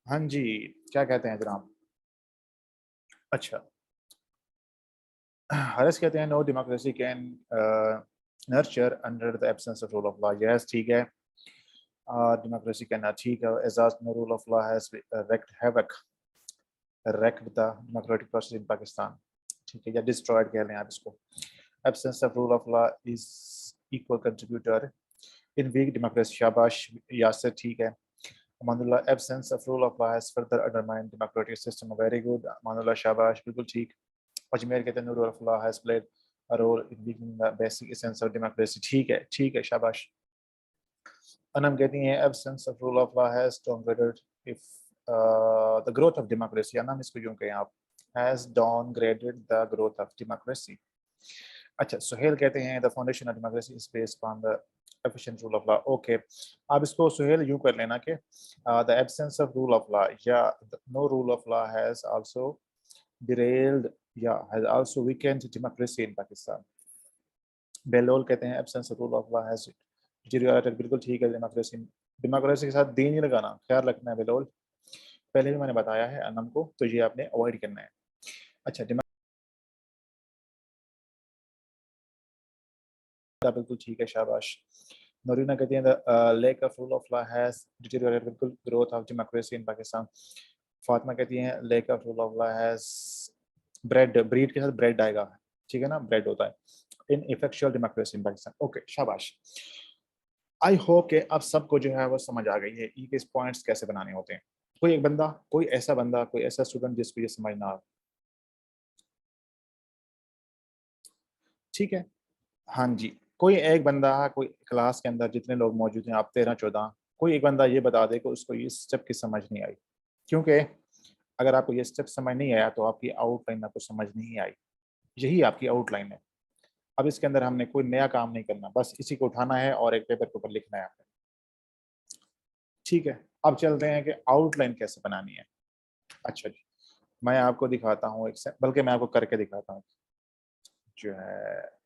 हाँ जी, क्या कहते हैं जनाब? अच्छा, हरस कहते हैं no democracy can nurture under the absence of rule of law. Yes, ठीक है, डेमोक्रेसी कैन नॉट, ठीक है, Ejaz no rule of law has wreaked havoc wrecked the democratic process in Pakistan. ठीक है, या डिस्ट्रॉयड कह लें आप इसको। Absence of rule of law is equal contributor in weak democracy. शाबाश यासर, ठीक है। Amanullah, absence of rule of law has further undermined democratic system। Very good, Amanullah, शाबाश, बिल्कुल ठीक। अजमेर कहते हैं rule of law has played a role in weakening the basic essence of democracy। ठीक है, ठीक है, शाबाश। अनम कहती हैं absence of rule of law has downgraded if the growth of democracy। Anam इसको यूं कहें आप, has downgraded the growth of democracy। अच्छा, सुहेल कहते हैं the foundation of democracy is based on the efficient rule of law. Okay, आप इसको सुहेल यूं कर लेना कि the absence of rule of law या no rule of law has also derailed या has also weakened democracy in Pakistan. Behlol कहते हैं absence of rule of law has deteriorated. बिल्कुल ठीक है, डेमोक्रेसी डेमोक्रेसी के साथ दीन नहीं लगाना, ख्याल रखना है बेलोल, पहले भी मैंने बताया है अनम को, तो ये आपने अवॉइड करना है। अच्छा, बिल्कुल ठीक है, शाबाश। नोरीना कहती है lack of rule of law has deteriorated, बिल्कुल, growth of democracy in Pakistan. Fatima कहती हैं lack of rule of law has bred, breed के साथ ब्रेड आएगा, ठीक है ना, ब्रेड होता है ineffectual democracy in Pakistan. Okay, शाबाश। आई होप कि अब सबको जो है वो समझ आ गई है ई के पॉइंट्स कैसे बनाने होते हैं। कोई एक बंदा, कोई ऐसा बंदा, कोई ऐसा स्टूडेंट जिसको ये समझ ना आ, ठीक है, हाँ जी, कोई एक बंदा, कोई क्लास के अंदर जितने लोग मौजूद हैं, आप 13-14, कोई एक बंदा ये बता दे कि उसको ये स्टेप की समझ नहीं आई। क्योंकि अगर आपको ये स्टेप समझ नहीं आया तो आपकी आउटलाइन आपको समझ नहीं आई, यही आपकी आउटलाइन है। अब इसके अंदर हमने कोई नया काम नहीं करना, बस इसी को उठाना है और एक पेपर के ऊपर लिखना है आपने, ठीक है। अब चलते हैं कि आउटलाइन कैसे बनानी है। अच्छा जी, मैं आपको दिखाता हूँ एक से, बल्कि मैं आपको करके दिखाता हूँ जो है।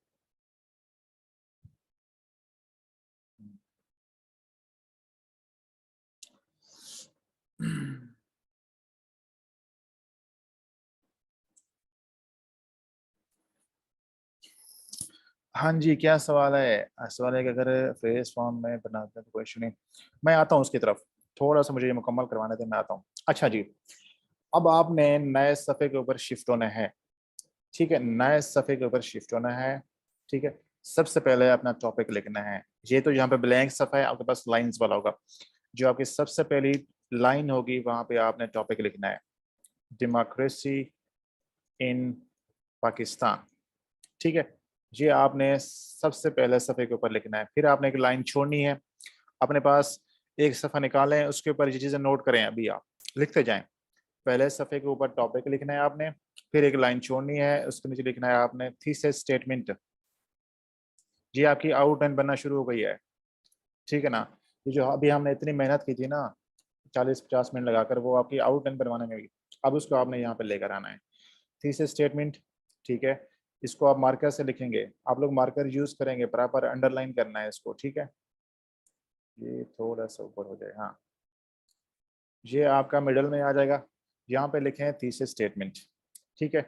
हाँ जी, क्या सवाल है? सवाल है कि अगर फेस फॉर्म में बनाते हैं तो क्वेश्चन नहीं। मैं आता हूँ उसकी तरफ, थोड़ा सा मुझे ये मुकम्मल करवाने दें, मैं आता हूँ। अच्छा जी, अब आपने नए सफ़े के ऊपर शिफ्ट होना है। ठीक है, नए सफ़े के ऊपर शिफ्ट होना है। ठीक है, सबसे पहले अपना टॉपिक लिखना है। ये तो यहाँ पे ब्लैंक सफ़ा है, आपके पास लाइंस वाला होगा। जो आपकी सबसे पहली लाइन होगी वहां पे आपने टॉपिक लिखना है, डेमोक्रेसी इन पाकिस्तान। ठीक है, ये आपने सबसे पहले सफ़े के ऊपर लिखना है। फिर आपने एक लाइन छोड़नी है। अपने पास एक सफ़ा निकालें, उसके ऊपर ये चीज़ें नोट करें, अभी आप लिखते जाएं। पहले सफ़े के ऊपर टॉपिक लिखना है आपने, फिर एक लाइन छोड़नी है, उसके नीचे लिखना है आपने थीसिस स्टेटमेंट। ये आपकी आउटलाइन बनना शुरू हो गई है। ठीक है ना? ये जो अभी हमने इतनी मेहनत की थी ना, 40-50 मिनट लगाकर, वो आपकी आउटलाइन बनवाने में गई। अब उसको आपने यहाँ पे लेकर आना है, थीसिस स्टेटमेंट। ठीक है, इसको आप मार्कर से लिखेंगे। आप लोग मार्कर यूज करेंगे, प्रॉपर अंडरलाइन करना है इसको। ठीक है, ये थोड़ा सा ऊपर हो जाए, हाँ, ये आपका मिडल में आ जाएगा। यहाँ पे लिखे हैं थीसिस स्टेटमेंट। ठीक है,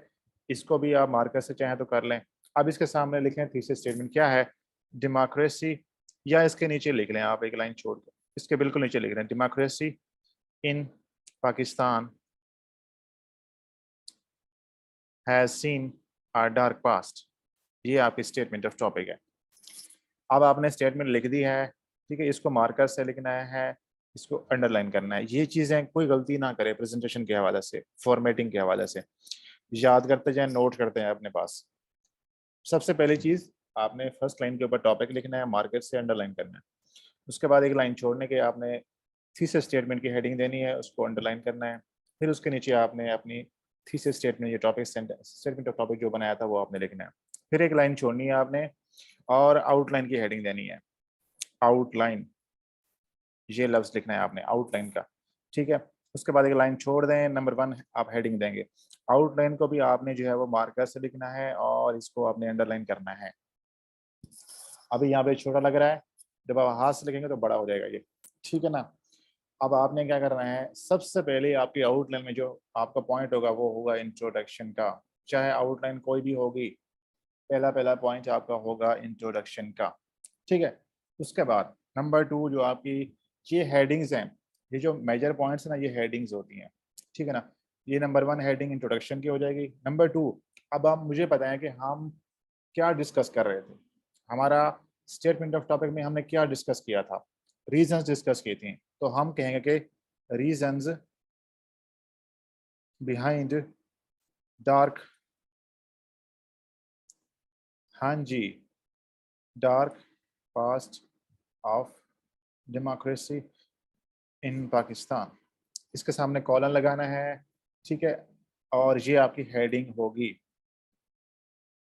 इसको भी आप मार्कर से चाहें तो कर लें। अब इसके सामने लिखें थीसिस स्टेटमेंट क्या है, डेमोक्रेसी, या इसके नीचे लिख लें आप एक लाइन छोड़ के, इसके बिल्कुल नीचे लिख रहे हैं, democracy in Pakistan has seen a dark past. ये आपकी स्टेटमेंट ऑफ टॉपिक है। अब आपने स्टेटमेंट लिख दी है। ठीक है, इसको मार्कर से लिखना है, इसको अंडरलाइन करना है। ये चीज़ें कोई गलती ना करे प्रेजेंटेशन के हवाले से, फॉर्मेटिंग के हवाले से। याद करते जाएं, नोट करते हैं अपने पास। सबसे पहली चीज़, आपने फर्स्ट लाइन के ऊपर टॉपिक लिखना है, मार्कर से अंडरलाइन करना है। उसके बाद एक लाइन छोड़ने के आपने थीसिस स्टेटमेंट की हेडिंग देनी है, उसको अंडरलाइन करना है। फिर उसके नीचे आपने अपनी थीसिस स्टेटमेंट, ये टॉपिक स्टेटमेंट ऑफ टॉपिक जो बनाया था वो आपने लिखना है। फिर एक लाइन छोड़नी है आपने, और आउटलाइन की हेडिंग देनी है। आउटलाइन, ये लफ्ज लिखना है आपने आउटलाइन का। ठीक है, उसके बाद एक लाइन छोड़ दें, नंबर 1 आप हेडिंग देंगे। आउटलाइन को भी आपने जो है वो मार्कर से लिखना है, और इसको आपने अंडरलाइन करना है। अभी यहाँ पे छोटा लग रहा है, जब आप हाथ से लिखेंगे तो बड़ा हो जाएगा ये। ठीक है ना? अब आपने क्या करना है, सबसे पहले आपकी आउटलाइन में जो आपका पॉइंट होगा वो होगा इंट्रोडक्शन का। चाहे आउटलाइन कोई भी होगी, पहला पहला पॉइंट आपका होगा इंट्रोडक्शन का। ठीक है, उसके बाद नंबर 2 जो आपकी ये हेडिंग्स हैं, ये जो मेजर पॉइंट्स हैं ना, ये हेडिंग्स होती हैं। ठीक है ना? ये नंबर 1 हेडिंग इंट्रोडक्शन की हो जाएगी। नंबर 2, अब आप मुझे बताएं कि हम क्या डिस्कस कर रहे थे। हमारा स्टेटमेंट ऑफ टॉपिक में हमने क्या डिस्कस किया था, रीजंस डिस्कस की थी। तो हम कहेंगे कि रीजंस बिहाइंड डार्क, हाँ जी, dark past of democracy in Pakistan. इसके सामने कॉलन लगाना है। ठीक है, और ये आपकी हेडिंग होगी।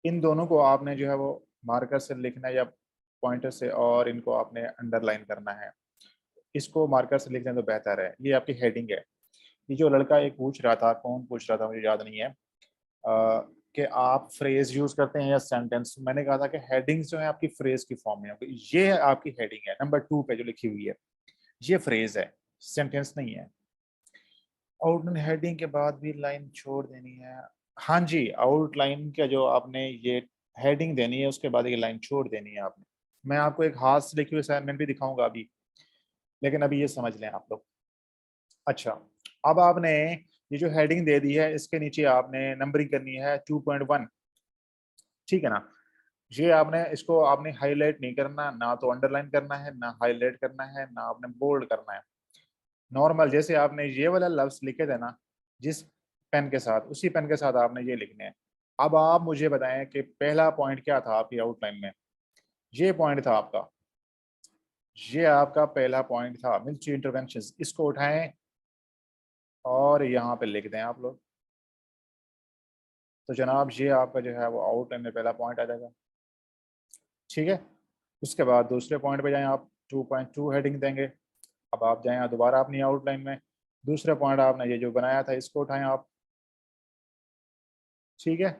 इन दोनों को आपने जो है वो मार्कर से लिखना है या पॉइंटर से, और इनको आपने अंडरलाइन करना है। इसको मार्कर से लिख दें तो बेहतर है। ये आपकी हेडिंग है। ये जो लड़का एक पूछ रहा था, कौन पूछ रहा था मुझे याद नहीं है, कि आप फ्रेज यूज करते हैं या सेंटेंस। मैंने कहा था कि हेडिंग्स जो है आपकी फ्रेज की फॉर्म में होगी। ये आपकी हेडिंग है नंबर 2 पे जो लिखी हुई है, ये फ्रेज है, सेंटेंस नहीं है। आउटलाइन हेडिंग के बाद भी लाइन छोड़ देनी है। हाँ जी, आउटलाइन का जो आपने ये हेडिंग देनी है, उसके बाद ये लाइन छोड़ देनी है आपने। मैं आपको एक हाथ से लिखी हुई असाइनमेंट भी दिखाऊंगा अभी, लेकिन अभी ये समझ लें आप लोग। अच्छा, अब आपने ये जो हेडिंग दे दी है, इसके नीचे आपने नंबरिंग करनी है 2.1। ठीक है ना? ये आपने इसको आपने हाईलाइट नहीं करना, ना तो अंडरलाइन करना है, ना हाईलाइट करना है, ना आपने बोल्ड करना है। नॉर्मल जैसे आपने ये वाला लफ्ज लिखे थे ना, जिस पेन के साथ, उसी पेन के साथ आपने ये लिखने हैं। अब आप मुझे बताएं कि पहला पॉइंट क्या था आपकी आउटलाइन में। ये पॉइंट था आपका, ये आपका पहला पॉइंट था, मिलिट्री इंटरवेंशन। इसको उठाएं और यहाँ पे लिख दें आप लोग। तो जनाब ये आपका जो है वो आउटलाइन में पहला पॉइंट आ जाएगा। ठीक है, उसके बाद दूसरे पॉइंट पे जाएं आप, 2.2 हेडिंग देंगे। अब आप जाएं दोबारा अपनी आउटलाइन में, दूसरा पॉइंट आपने ये जो बनाया था इसको उठाएं आप, ठीक है।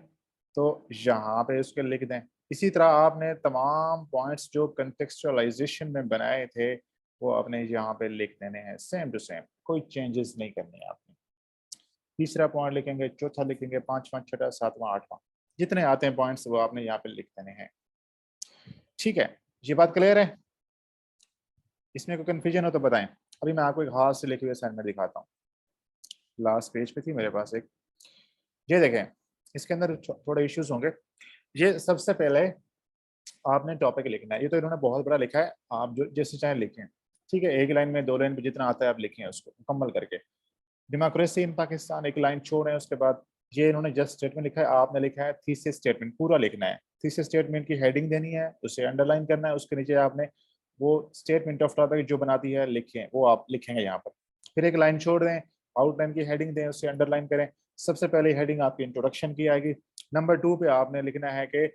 तो यहाँ पे उसके लिख दें। इसी तरह आपने तमाम पॉइंट्स जो कंटेक्चुअलाइजेशन में बनाए थे वो आपने यहाँ पे लिख देने हैं सेम टू सेम, कोई चेंजेस नहीं करनी है आपने। तीसरा पॉइंट लिखेंगे, चौथा लिखेंगे, पांचवा, छठा, सातवां, आठवां, जितने आते हैं पॉइंट्स वो आपने यहाँ पे लिख देने हैं, ठीक है। ये बात क्लियर है? इसमें कोई कंफ्यूजन हो तो बताएं। अभी मैं आपको एक हाथ से लिखे हुए असाइनमेंट दिखाता हूँ, लास्ट पेज पे थी मेरे पास एक, ये देखें। इसके अंदर थोड़े इश्यूज होंगे। ये सबसे पहले आपने टॉपिक लिखना है, ये तो इन्होंने बहुत बड़ा लिखा है, आप जो जैसे चाहे लिखें, ठीक है। एक लाइन में, दो लाइन में, जितना आता है आप लिखें उसको मुकम्मल करके। डेमोक्रेसी इन पाकिस्तान एक लाइन छोड़ है, उसके बाद ये इन्होंने जस्ट स्टेटमेंट लिखा है, आपने लिखा है थीसिस स्टेटमेंट, पूरा लिखना है। थीसिस स्टेटमेंट की हेडिंग देनी है, उसे अंडरलाइन करना है, उसके नीचे आपने वो स्टेटमेंट ऑफ टॉपिक जो बनाती है लिखें, वो आप लिखेंगे यहाँ पर। फिर एक लाइन छोड़ दें, आउटलाइन की हेडिंग दें, उसे अंडरलाइन करें। सबसे पहले हेडिंग आपकी इंट्रोडक्शन की आएगी। नंबर 2 पे आपने लिखना है कि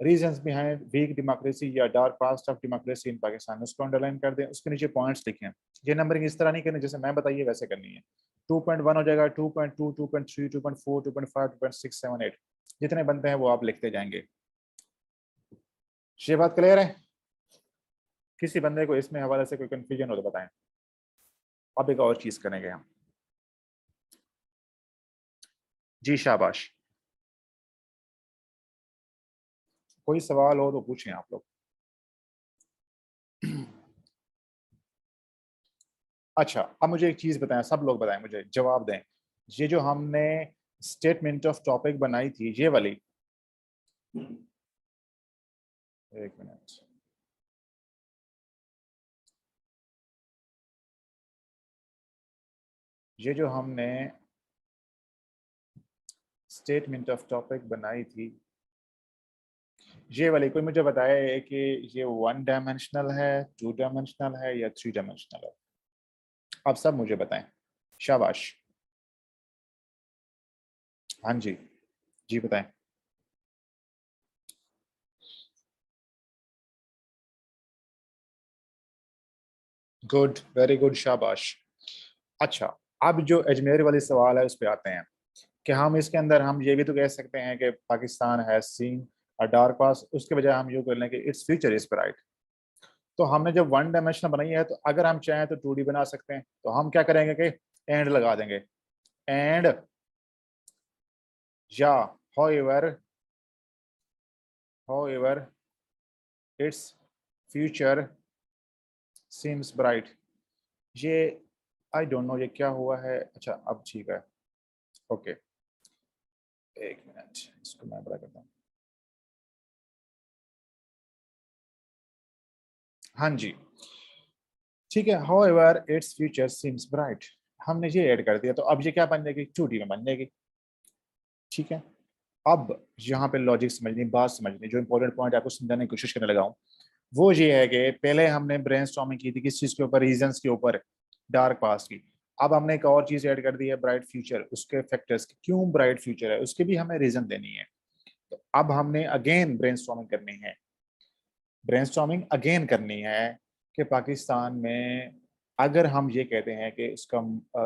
रीजंस बिहाइंड वीक डेमोक्रेसी या dark past of democracy in Pakistan, उसको अंडरलाइन कर दें, उसके नीचे पॉइंट्स लिखें। ये नंबरिंग इस तरह नहीं करनी जैसे मैं बताइए वैसे करनी है। 2.1 हो जाएगा, 2.2, 2.3, 2.4, 2.5, 2.6, 7, 8, जितने बनते हैं वो आप लिखते जाएंगे। ये बात क्लियर है? किसी बंदे को इसमें हवाले से कोई कंफ्यूजन हो तो बताएं। अब एक और चीज करेंगे हम। जी शाबाश, कोई सवाल हो तो पूछें आप लोग। अच्छा, अब मुझे एक चीज बताएं, सब लोग बताएं, मुझे जवाब दें। ये जो हमने स्टेटमेंट ऑफ टॉपिक बनाई थी, ये वाली, एक मिनट, ये जो हमने स्टेटमेंट ऑफ टॉपिक बनाई थी, ये वाली, कोई मुझे बताए कि ये 1 डायमेंशनल है, 2 डायमेंशनल है या 3 डायमेंशनल है? आप सब मुझे बताएं। शाबाश, हाँ जी, जी बताएं। गुड, वेरी गुड, शाबाश। अच्छा, अब जो अजमेर वाली सवाल है उस पर आते हैं कि हम इसके अंदर हम ये भी तो कह सकते हैं कि Pakistan has seen a dark past, उसके बजाय हम यूँ कर लें कि इट्स फ्यूचर इज ब्राइट। तो हमने जब 1 डायमेंशनल बनाई है तो अगर हम चाहें तो 2D बना सकते हैं, तो हम क्या करेंगे कि एंड लगा देंगे, एंड या however however its future seems bright। ये आई डोंट नो ये क्या हुआ है। अच्छा अब ठीक है, ओके, एक मिनट, इसको मैं बड़ा करता हूँ। हाँ जी, ठीक है, however its future seems bright, हमने ये ऐड कर दिया, तो अब ये क्या बन जाएगी, 2D में बन जाएगी, ठीक है। अब यहाँ पे लॉजिक समझनी, बात समझनी, जो इंपॉर्टेंट पॉइंट आपको समझाने की कोशिश करने लगा हूँ वो ये है कि पहले हमने ब्रेनस्टॉर्मिंग की थी किस चीज के ऊपर, रीजंस के ऊपर, डार्क पास्ट की। अब हमने एक और चीज ऐड कर दी है, ब्राइट फ्यूचर, उसके फैक्टर्स, क्यों ब्राइट फ्यूचर है उसके भी हमें रीजन देनी है। तो अब हमने अगेन ब्रेनस्टॉर्मिंग करनी है, ब्रेनस्टॉर्मिंग अगेन करनी है कि पाकिस्तान में अगर हम ये कहते हैं कि उसका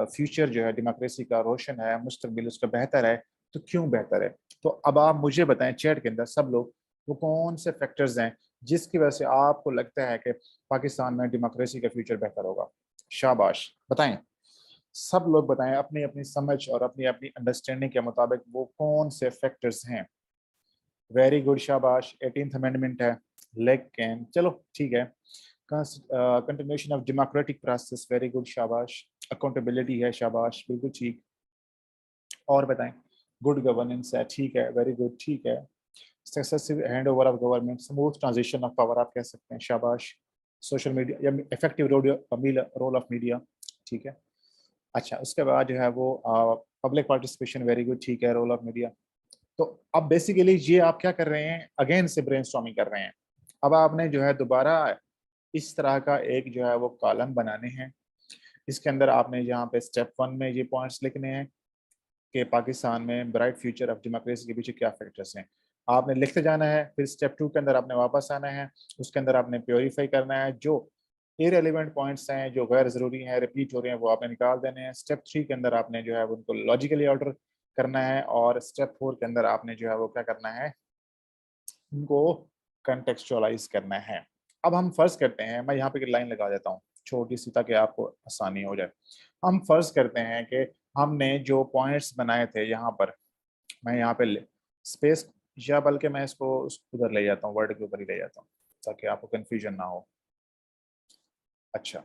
फ्यूचर जो है डेमोक्रेसी का रोशन है, मुस्तकबिल उसका बेहतर है, तो क्यों बेहतर है। तो अब आप मुझे बताएं चैट के अंदर सब लोग, वो कौन से फैक्टर्स हैं जिसकी वजह से आपको लगता है कि पाकिस्तान में डेमोक्रेसी का फ्यूचर बेहतर होगा। शाबाश, बताएं, सब लोग बताएं अपनी अपनी समझ और अपनी अपनी अंडरस्टैंडिंग के मुताबिक वो कौन से फैक्टर्स हैं। वेरी गुड, शाबाश। 18th अमेंडमेंट है, लेकिन चलो ठीक है, continuation of democratic process, very good, शाबाश। अकाउंटेबिलिटी है, शाबाश, बिल्कुल ठीक। और बताएं, गुड गवर्नेंस है, ठीक है, वेरी गुड, ठीक है। Successive hand over of government, smooth transition of power आप कह सकते हैं, शाबाश। सोशल मीडिया या इफेक्टिव रोल ऑफ मीडिया, ठीक है। अच्छा, उसके बाद जो है वो पब्लिक पार्टिसिपेशन, वेरी गुड, ठीक है, रोल ऑफ मीडिया। तो अब बेसिकली ये आप क्या कर रहे हैं, अगेन से ब्रेनस्टॉर्मिंग कर रहे हैं। अब आपने जो है दोबारा इस तरह का एक जो है वो कॉलम बनाने हैं, इसके अंदर आपने यहाँ पे स्टेप 1 में ये पॉइंट्स लिखने हैं कि पाकिस्तान में ब्राइट फ्यूचर ऑफ डेमोक्रेसी के पीछे क्या फैक्टर्स हैं, आपने लिखते जाना है। फिर स्टेप 2 के अंदर आपने वापस आना है, उसके अंदर आपने प्योरीफाई करना है जो इररिलेवेंट पॉइंट्स हैं जो गैर ज़रूरी हैं, रिपीट हो रहे हैं, वो आपने निकाल देने हैं। स्टेप 3 के अंदर आपने जो है उनको लॉजिकली ऑर्डर करना है, और स्टेप 4 के अंदर आपने जो है वो क्या करना है, उनको कंटेक्चुअलाइज करना है। अब हम फर्ज करते हैं, मैं यहाँ पे एक लाइन लगा देता हूँ छोटी सी ताकि आपको आसानी हो जाए। हम फर्ज करते हैं कि हमने जो पॉइंट्स बनाए थे यहाँ पर, मैं यहाँ पे स्पेस, या बल्कि मैं इसको उधर ले जाता हूँ, वर्ड के ऊपर ही ले जाता हूँ ताकि आपको कंफ्यूजन ना हो। अच्छा,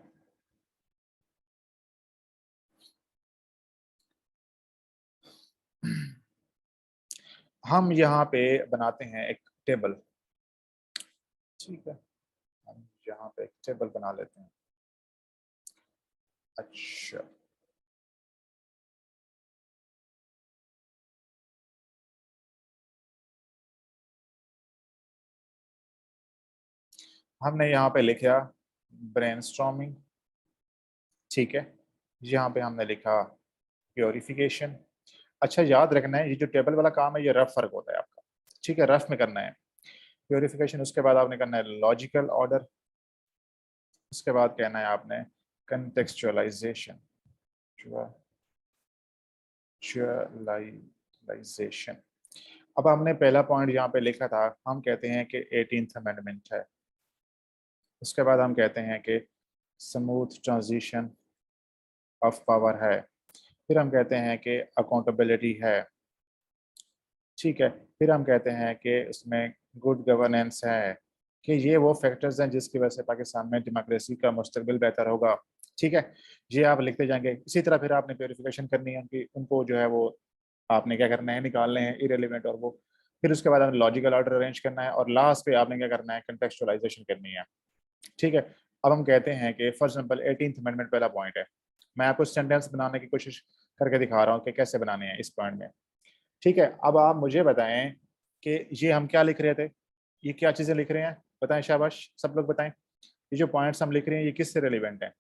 हम यहाँ पे बनाते हैं एक टेबल। ठीक है, हम यहाँ पे एक टेबल बना लेते हैं। अच्छा, हमने यहाँ पे लिखा ब्रेनस्टॉर्मिंग। ठीक है, यहाँ पे हमने लिखा प्योरिफिकेशन। अच्छा, याद रखना है ये जो टेबल वाला काम है ये रफ फर्क होता है आपका। ठीक है, रफ में करना है प्योरिफिकेशन। उसके बाद आपने करना है लॉजिकल ऑर्डर। उसके बाद कहना है आपने कंटेक्चुअलाइजेशन। कंटेक्चुअलाइजेशन। अब हमने पहला पॉइंट यहाँ पे लिखा था, हम कहते हैं कि 18th अमेंडमेंट है। उसके बाद हम कहते हैं कि स्मूथ ट्रांजिशन ऑफ पावर है। फिर हम कहते हैं कि अकाउंटेबिलिटी है। ठीक है, फिर हम कहते हैं कि इसमें गुड गवर्नेंस है, कि ये वो फैक्टर्स हैं जिसकी वजह से पाकिस्तान में डेमोक्रेसी का मुस्तकबिल बेहतर होगा। ठीक है, ये आप लिखते जाएंगे। इसी तरह फिर आपने प्योरिफिकेशन करनी है उनकी, उनको जो है वो आपने क्या करना है, निकालने हैं इरेलीवेंट और वो। फिर उसके बाद आपने लॉजिकल ऑर्डर अरेंज करना है, और लास्ट पे आपने क्या करना है, कंटेक्चुअलाइजेशन करनी है। ठीक है, अब हम कहते हैं कि फॉर एग्जाम्पल 18th अमेंडमेंट पहला पॉइंट है। मैं आपको सेंटेंस बनाने की कोशिश करके दिखा रहा हूँ कि कैसे बनाने हैं इस पॉइंट में। ठीक है, अब आप मुझे बताएं कि ये हम क्या लिख रहे थे, ये क्या चीजें लिख रहे हैं, बताएं, शाबाश सब लोग बताएं। ये जो पॉइंट्स हम लिख रहे हैं ये किस से रिलेवेंट है,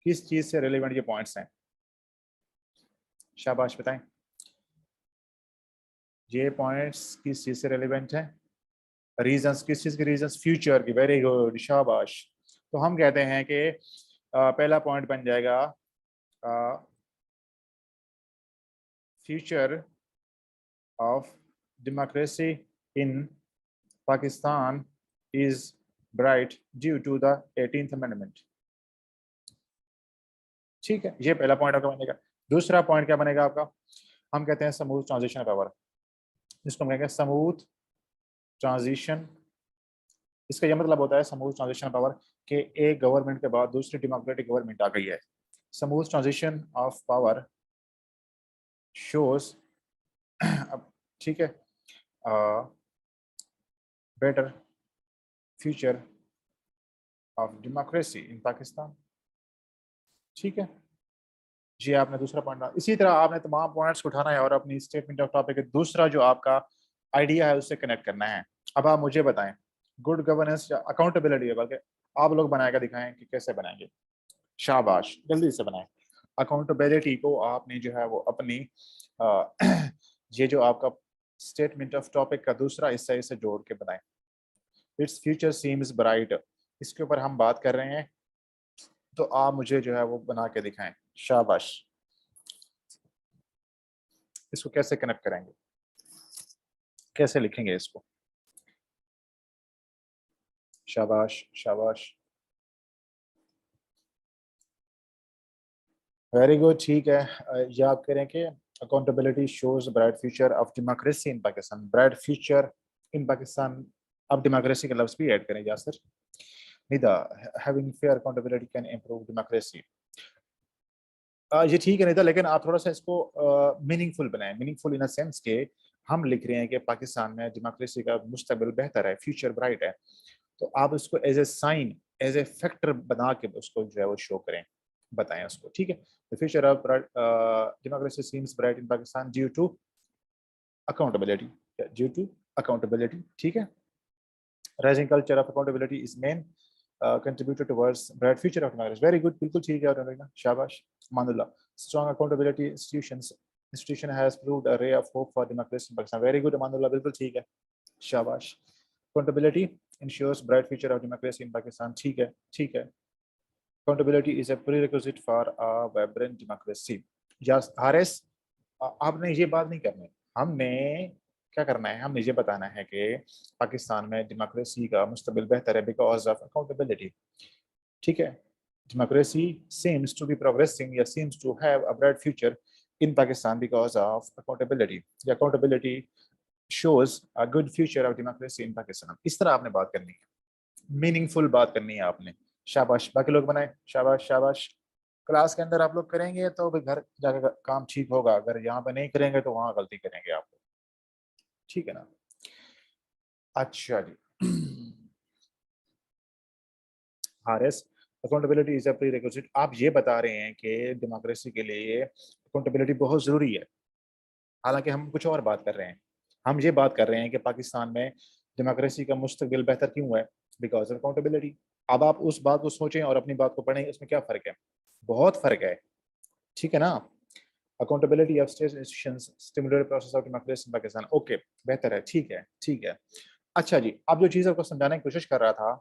किस चीज से रिलेवेंट ये पॉइंट्स हैं, शाबाश बताएं। ये पॉइंट्स किस चीज से रिलेवेंट है, रीजंस, किस चीज के रीजंस, फ्यूचर की। वेरी गुड, शाबाश। तो हम कहते हैं कि पहला पॉइंट बन जाएगा future of democracy in Pakistan is bright due to the 18th amendment। ठीक है, ये पहला पॉइंट आपका बनेगा। दूसरा पॉइंट क्या बनेगा आपका, हम कहते हैं स्मूथ ट्रांजिशन पावर, जिसको हम कहेंगे स्मूथ ट्रांजिशन। इसका यह मतलब होता है स्मूथ ट्रांजिशन पावर कि एक गवर्नमेंट के बाद दूसरी डेमोक्रेटिक गवर्नमेंट आ गई है। Smooth transition of power shows अब, ठीक है, better future of democracy in Pakistan. ठीक है, जी आपने दूसरा पॉइंट, इसी तरह आपने तमाम पॉइंट्स को उठाना है और अपनी स्टेटमेंट ऑफ टॉपिक दूसरा जो आपका आइडिया है उससे कनेक्ट करना है। अब आप मुझे बताएं, गुड गवर्नेंस या अकाउंटेबिलिटी है, बल्कि आप लोग बनाएगा दिखाएं कि कैसे बनाएंगे। शाबाश, जल्दी से बनाएं। अकाउंटेबिलिटी को आपने जो है वो अपनी ये जो आपका स्टेटमेंट ऑफ टॉपिक का दूसरा हिस्सा, इसे जोड़ के बनाएं। इट्स फ्यूचर सीम्स ब्राइट, इसके ऊपर हम बात कर रहे हैं, तो आप मुझे जो है वो बना के दिखाएं। शाबाश, इसको कैसे कनेक्ट करेंगे, कैसे लिखेंगे इसको, शाबाश शाबाश, वेरी गुड। ठीक है, याद करें कि accountability shows bright future of democracy in Pakistan, bright future in Pakistan. अब डेमोक्रेसी के लफ्ज भी ऐड करें Yasir. Nida, having fair accountability can improve democracy. ये ठीक है निदा, लेकिन आप थोड़ा सा इसको मीनिंगफुल बनाएं। मीनिंगफुल इन सेंस के हम लिख रहे हैं कि पाकिस्तान में डेमोक्रेसी का मुस्तकबिल बेहतर है, फ्यूचर ब्राइट है, तो आप उसको as a sign, as a factor बना के उसको जो है वो शो करें, बताएं उसको। ठीक है, the future of democracy seems bright in Pakistan due to accountability, due to accountability. ठीक है, rising culture of accountability is main contributed towards bright future of democracy। Very good, बिल्कुल ठीक है और शाबाश। मानुल्लाह, strong accountability institution has proved a ray of hope for democracy in Pakistan। Very good मानुल्लाह, बिल्कुल ठीक है, शाबाश। Accountability ensures bright future of democracy in Pakistan। ठीक है, ठीक है। Accountability is a prerequisite for a vibrant democracy. Yes Haris, आपने ये बात नहीं करनी। हमने क्या करना है, हमने ये बताना है कि पाकिस्तान में डेमोक्रेसी का मुस्तकबिल बेहतर है बिकॉज ऑफ अकाउंटेबिलिटी। ठीक है, democracy seems to be progressing या seems to have a bright future in Pakistan because of accountability. The accountability shows a good future of democracy in Pakistan. इस तरह आपने बात करनी है, मीनिंगफुल बात करनी है आपने। शाबाश, बाकी लोग बनाए, शाबाश शाबाश। क्लास के अंदर आप लोग करेंगे तो भी घर जाकर काम ठीक होगा, अगर यहाँ पे नहीं करेंगे तो वहां गलती करेंगे आप लोग, ठीक है ना। अच्छा जी Haris, accountability is a prerequisite. आप ये बता रहे हैं कि डेमोक्रेसी के लिए अकाउंटेबिलिटी बहुत जरूरी है, हालांकि हम कुछ और बात कर रहे हैं। हम ये बात कर रहे हैं कि पाकिस्तान में डेमोक्रेसी का मुस्तकबिल बेहतर क्यों है, बिकॉज ऑफ अकाउंटेबिलिटी। अब आप उस बात को सोचें और अपनी बात को पढ़ें, इसमें क्या फर्क है, बहुत फर्क है, ठीक है ना। Accountability of state institutions stimulate process of democracy in Pakistan. Okay, बेहतर है, ठीक है ठीक है। अच्छा जी, अब जो चीज़ आपको समझाने की कोशिश कर रहा था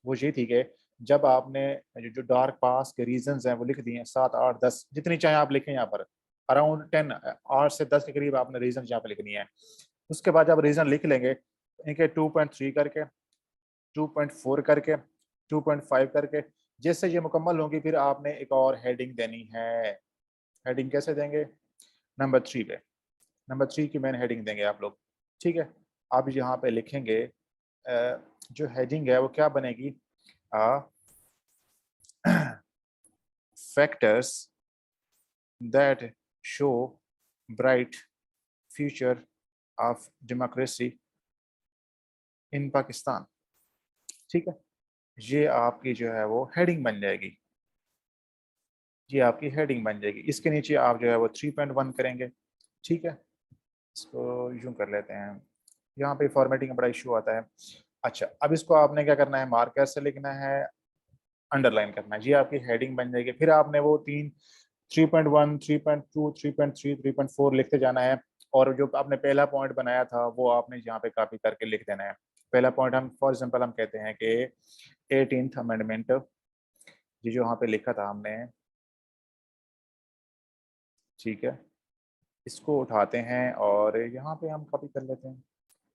वो ये थी कि जब आपने जो डार्क पास के रीजंस हैं वो लिख दिए, 7 8 10 जितनी चाहे आप लिखें, यहाँ पर अराउंड 10 8 से 10 के करीब आपने रीजन यहाँ पे लिखनी है। उसके बाद जब रीजन लिख लेंगे इनके 2.3 करके, 2.4 करके, 2.5 करके, जैसे ये मुकम्मल होंगी फिर आपने एक और हेडिंग देनी है। हेडिंग कैसे देंगे, नंबर 3 पे, नंबर 3 की मेन हेडिंग देंगे आप लोग, ठीक है। आप यहाँ पे लिखेंगे जो हेडिंग है वो क्या बनेगी, factors that show bright future of democracy in Pakistan, ठीक है। ये आपकी जो है वो हेडिंग बन जाएगी, ये आपकी हेडिंग बन जाएगी। इसके नीचे आप जो है वो 3.1 करेंगे, ठीक है। इसको यूं कर लेते हैं, यहाँ पे फॉर्मेटिंग का बड़ा इशू आता है। अच्छा, अब इसको आपने क्या करना है, मार्कर से लिखना है, अंडरलाइन करना है, ये आपकी हेडिंग बन जाएगी। फिर आपने वो 3.1 3.2 3.3 3.4 लिखते जाना है, और जो आपने पहला पॉइंट बनाया था वो आपने यहाँ पे कॉपी करके लिख देना है। पहला पॉइंट हम फॉर एग्जांपल हम कहते हैं कि 18th अमेंडमेंट, ये जो यहाँ पे लिखा था हमने, ठीक है। इसको उठाते हैं और यहाँ पे हम कॉपी कर लेते हैं,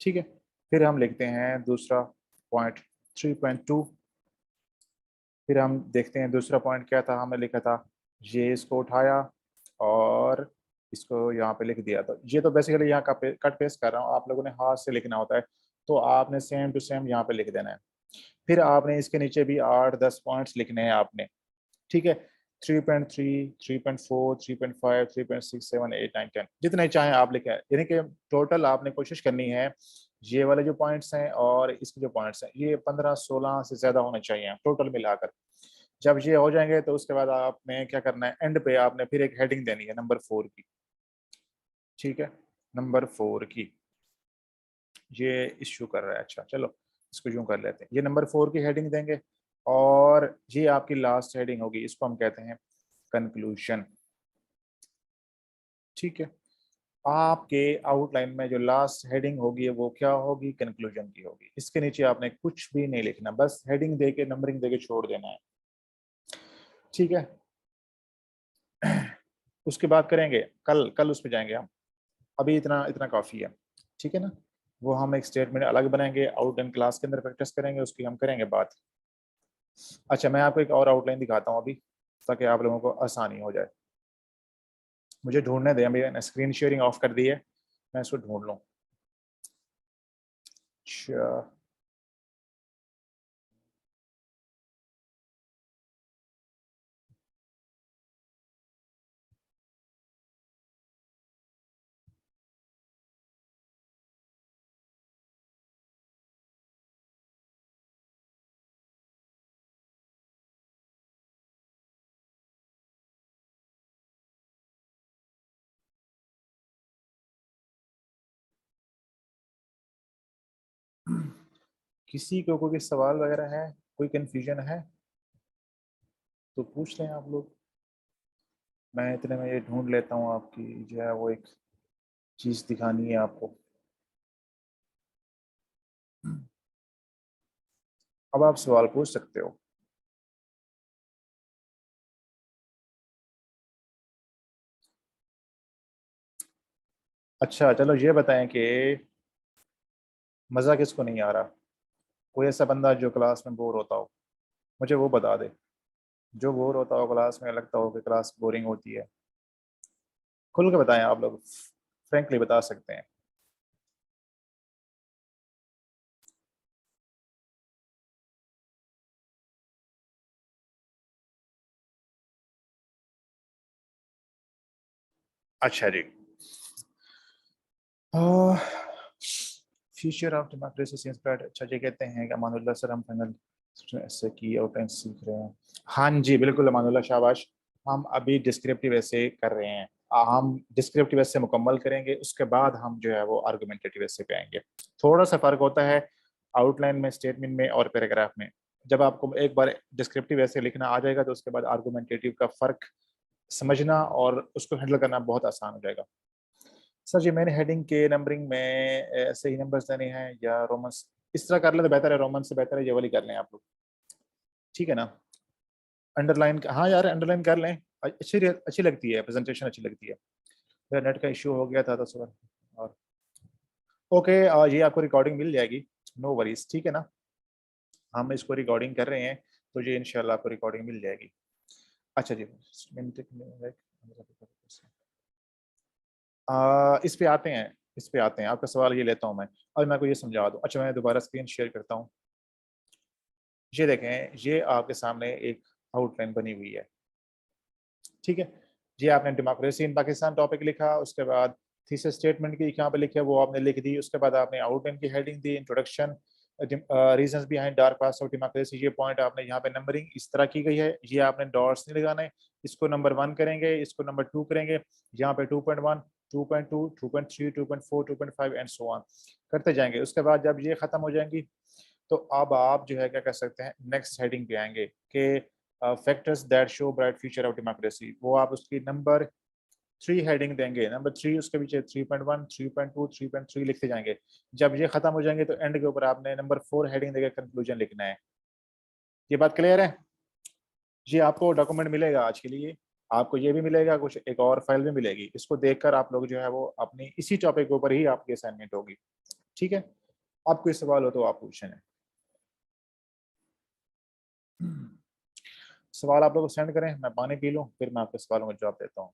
ठीक है। फिर हम लिखते हैं दूसरा पॉइंट 3.2, फिर हम देखते हैं दूसरा पॉइंट क्या था, हमने लिखा था ये, इसको उठाया और इसको यहाँ पे लिख दिया। तो ये तो बेसिकली यहाँ का कट पेस्ट कर रहा हूँ, आप लोगों ने हाथ से लिखना होता है, तो आपने सेम टू सेम यहाँ पे लिख देना है। फिर आपने इसके नीचे भी 8 10 पॉइंट्स लिखने हैं आपने, ठीक है। 3.3 3.4 3.5 3.6 7 8 9 10 जितने चाहें आप लिखें, यानी कि टोटल आपने कोशिश करनी है ये वाले जो पॉइंट्स हैं और इसके जो पॉइंट्स हैं ये 15 16 से ज्यादा होने चाहिए टोटल मिलाकर। जब ये हो जाएंगे तो उसके बाद आपने क्या करना है, एंड पे आपने फिर एक हेडिंग देनी है नंबर 4 की, ठीक है। नंबर 4 की, ये इश्यू कर रहा है, अच्छा चलो इसको यूं कर लेते हैं, ये नंबर 4 की हेडिंग देंगे और ये आपकी लास्ट हेडिंग होगी, इसको हम कहते हैं कंक्लूजन, ठीक है। आपके आउटलाइन में जो लास्ट हेडिंग होगी वो क्या होगी, कंक्लूजन की होगी। इसके नीचे आपने कुछ भी नहीं लिखना, बस हेडिंग देके नंबरिंग देके छोड़ देना है, ठीक है। उसके बाद करेंगे कल, कल उस पर जाएंगे हम, अभी इतना इतना काफ़ी है, ठीक है ना। वो हम एक स्टेटमेंट अलग बनाएंगे, आउटलाइन क्लास के अंदर प्रैक्टिस करेंगे, उसकी हम करेंगे बात। अच्छा, मैं आपको एक और आउटलाइन दिखाता हूँ अभी, ताकि आप लोगों को आसानी हो जाए। मुझे ढूंढने दें, अभी मैंने स्क्रीन शेयरिंग ऑफ कर दी है, मैं इसको ढूंढ लूँ। अच्छा, किसी को कोई सवाल वगैरह है, कोई कंफ्यूजन है तो पूछ लें आप लोग। मैं इतने में ये ढूंढ लेता हूँ, आपकी जो है वो एक चीज़ दिखानी है आपको। अब आप सवाल पूछ सकते हो। अच्छा चलो ये बताएं कि मज़ा किसको नहीं आ रहा। कोई ऐसा बंदा जो क्लास में बोर होता हो, मुझे वो बता दे। जो बोर होता हो क्लास में, लगता हो कि क्लास बोरिंग होती है, खुल के बताएं। आप लोग फ्रेंकली बता सकते हैं। अच्छा जी। Future of democracy seems bright. अच्छा जी, कहते हैं कि अमानुल्लाह सर हम फाइनल ऐसे की आउटलाइन सीख रहे हैं। हाँ जी बिल्कुल अमानुल्लाह, शाबाश। हम अभी डिस्क्रिप्टिव ऐसे कर रहे हैं। हम डिस्क्रिप्टिव ऐसे मुकम्मल करेंगे, उसके बाद हम जो है वो आर्गुमेंटेटिव ऐसे पे आएंगे। थोड़ा सा फर्क होता है आउटलाइन में, स्टेटमेंट में और पैराग्राफ में। जब आपको एक बार डिस्क्रिप्टिव ऐसे लिखना आ जाएगा तो उसके बाद आर्गुमेंटेटिव का फर्क समझना और उसको हैंडल करना बहुत आसान हो जाएगा। सर जी मैंने हेडिंग के नंबरिंग में ऐसे ही नंबर्स देने हैं या रोमन्स, इस तरह कर लें तो बेहतर है। रोमन से बेहतर है ये वाली कर लें आप लोग, ठीक है ना। अंडरलाइन, हाँ यार अंडरलाइन कर लें। अच्छी लगती है, प्रेजेंटेशन अच्छी लगती है। मेरा नेट का इशू हो गया था तो सुबह। और ओके, ये आपको रिकॉर्डिंग मिल जाएगी, नो वरीज, ठीक है ना। हम इसको रिकॉर्डिंग कर रहे हैं तो ये इंशाल्लाह आपको रिकॉर्डिंग मिल जाएगी। अच्छा जी। इस पे आते हैं, इस पे आते हैं। आपका सवाल ये लेता हूँ मैं, और मैं आपको ये समझा दूँ। अच्छा मैं दोबारा स्क्रीन शेयर करता हूँ। ये देखें, ये आपके सामने एक आउटलाइन बनी हुई है, ठीक है। ये आपने डेमोक्रेसी इन पाकिस्तान टॉपिक लिखा, उसके बाद थीसिस स्टेटमेंट की यहाँ पे लिखे वो आपने लिख दी, उसके बाद आपने आउटलाइन की heading the, introduction, reasons behind dark past of democracy. ये पॉइंट आपने यहाँ पे नंबरिंग इस तरह की गई है, ये आपने डॉट्स नहीं लगाने। इसको नंबर 1 करेंगे, इसको नंबर 2 करेंगे, यहाँ पे 2.1, 2.2, 2.3, 2.4, 2.5 एंड सो ऑन करते जाएंगे। उसके बाद जब ये खत्म हो जाएंगी तो अब आप जो है क्या कर सकते हैं, नेक्स्ट हेडिंग पे आएंगे कि factors that show bright future of democracy. वो आप उसकी नंबर 3 हेडिंग देंगे, नंबर 3, उसके पीछे 3.1, 3.2, 3.3 लिखते जाएंगे। जब ये खत्म हो जाएंगे तो एंड के ऊपर आपने नंबर 4 हेडिंग देकर कंक्लूजन लिखना है। ये बात क्लियर है। ये आपको डॉक्यूमेंट मिलेगा आज के लिए, आपको ये भी मिलेगा, कुछ एक और फाइल भी मिलेगी। इसको देखकर आप लोग जो है वो अपनी इसी टॉपिक के ऊपर ही आपकी असाइनमेंट होगी, ठीक है। आपको कोई सवाल हो तो आप पूछें। सवाल आप लोग सेंड करें, मैं पानी पी लूँ, फिर मैं आपके सवालों का जवाब देता हूँ।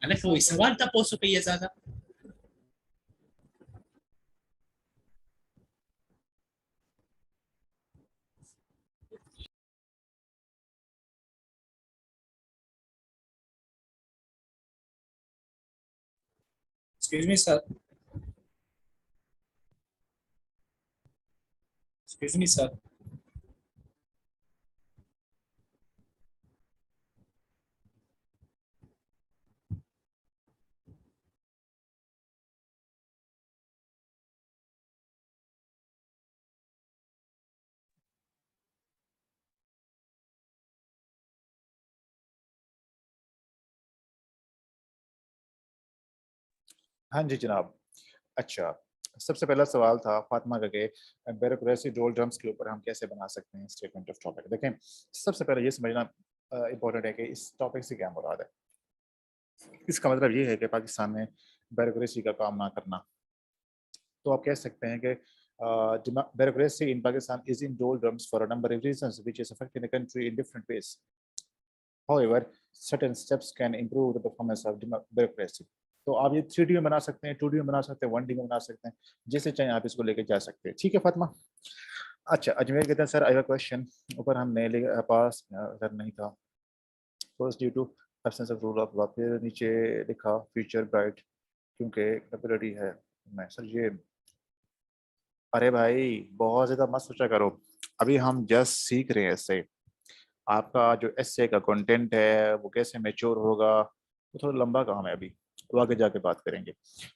Alafu isawal tapos sa piyazada. Excuse me, sir. Excuse me, sir. हाँ जी जनाब। अच्छा, सबसे पहला सवाल था फातिमा का कि ब्यूरोक्रेसी रोल ड्रम्स के ऊपर हम कैसे बना सकते हैं स्टेटमेंट ऑफ टॉपिक। देखें, सबसे पहले ये समझना इंपॉर्टेंट है कि इस टॉपिक से क्या मुराद है। इसका मतलब ये है कि पाकिस्तान में ब्यूरोक्रेसी का काम ना करना। तो आप कह सकते हैं कि bureaucracy in Pakistan is in doldrums for a number of reasons which is affecting the country in different ways. However, certain steps can improve the performance of bureaucracy. तो आप ये 3D में बना सकते हैं, 2D में बना सकते हैं, 1D में बना सकते हैं, जैसे चाहे आप इसको लेके जा सकते हैं, ठीक है फातिमा। अच्छा, अजमेर कहते हैं sir I have a question. ऊपर हमने पास अगर नहीं था, first due to absence of rule of law, फिर नीचे लिखा फ्यूचर ब्राइट क्योंकि कैपेबिलिटी है। मैं सर ये, अरे भाई बहुत ज्यादा मत सोचा करो, अभी हम जस्ट सीख रहे हैं इससे। आपका जो एस्से का कंटेंट है वो कैसे मैच्योर होगा वो थोड़ा लंबा काम है, अभी वो आगे जाके बात करेंगे।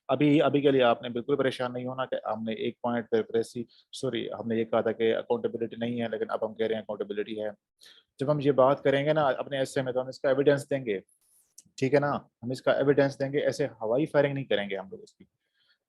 अभी अभी के लिए आपने बिल्कुल परेशान नहीं होना कि हमने एक पॉइंट पे प्रेसी, सॉरी हमने ये कहा था कि अकाउंटेबिलिटी नहीं है, लेकिन अब हम कह रहे हैं अकाउंटेबिलिटी है। जब हम ये बात करेंगे ना अपने एस्से में तो हम इसका एविडेंस देंगे, ठीक है ना। हम इसका एविडेंस देंगे, ऐसे हवाई फायरिंग नहीं करेंगे हम लोग इसकी।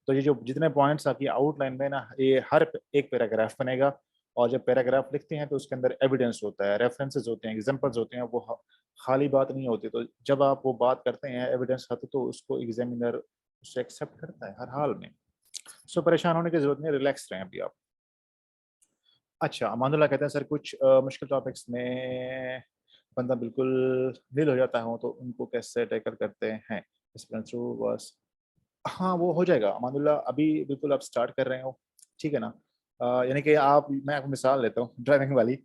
तो ये जो जितने पॉइंट्स आपकी आउटलाइन में ना, ये हर एक पैराग्राफ बनेगा और जब पैराग्राफ लिखते हैं तो उसके अंदर एविडेंस होता है, रेफरेंसेस होते हैं, एग्जांपल्स होते हैं, वो खाली बात नहीं होती। तो जब आप वो बात करते हैं, एविडेंस खाते, तो उसको एग्जामिनर उसे एक्सेप्ट करता है हर हाल में। सो परेशान होने की जरूरत नहीं, रिलैक्स रहें अभी आप। अच्छा, अमानुल्लाह कहते हैं सर कुछ मुश्किल टॉपिक्स में बंदा बिल्कुल नील हो जाता हो तो उनको कैसे टैकल करते हैं? थ्रू बस, हाँ वो हो जाएगा अमानुल्लाह, अभी बिल्कुल आप स्टार्ट कर रहे हो, ठीक है ना। यानी कि आप, मैं आपको मिसाल लेता हूँ ड्राइविंग वाली,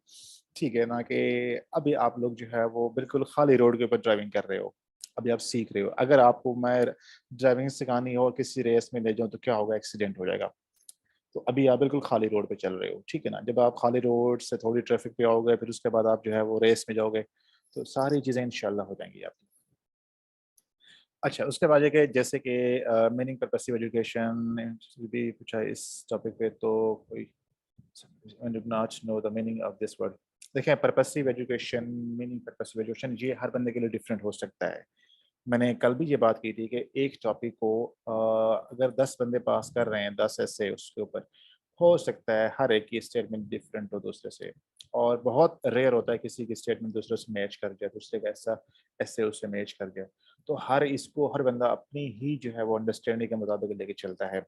ठीक है ना, कि अभी आप लोग जो है वो बिल्कुल खाली रोड के ऊपर ड्राइविंग कर रहे हो, अभी आप सीख रहे हो। अगर आपको मैं ड्राइविंग सिखानी हो और किसी रेस में ले जाऊँ तो क्या होगा? एक्सीडेंट हो जाएगा। तो अभी आप बिल्कुल खाली रोड पे चल रहे हो, ठीक है ना। जब आप खाली रोड से थोड़ी ट्रैफिक पे आओगे, फिर उसके बाद आप जो है वो रेस में जाओगे, तो सारी चीज़ें इंशाल्लाह हो जाएंगी आपकी। अच्छा, उसके बाद है कि जैसे कि मीनिंग पर्पसिव एजुकेशन भी पूछा है इस टॉपिक पे, तो कोई not know the meaning of this word. देखिए, purposive education, meaning purposive education, ये हर बंदे के लिए डिफरेंट हो सकता है। मैंने कल भी ये बात की थी कि एक टॉपिक को अगर 10 बंदे पास कर रहे हैं, 10 ऐसे उसके ऊपर, हो सकता है हर एक की स्टेटमेंट डिफरेंट हो दूसरे से, और बहुत रेयर होता है किसी की स्टेटमेंट दूसरे से मैच कर जाए, दूसरे का ऐसा ऐसे उससे मैच कर जाए। तो हर बंदा अपनी ही जो है वो अंडरस्टैंडिंग के मुताबिक लेके चलता है।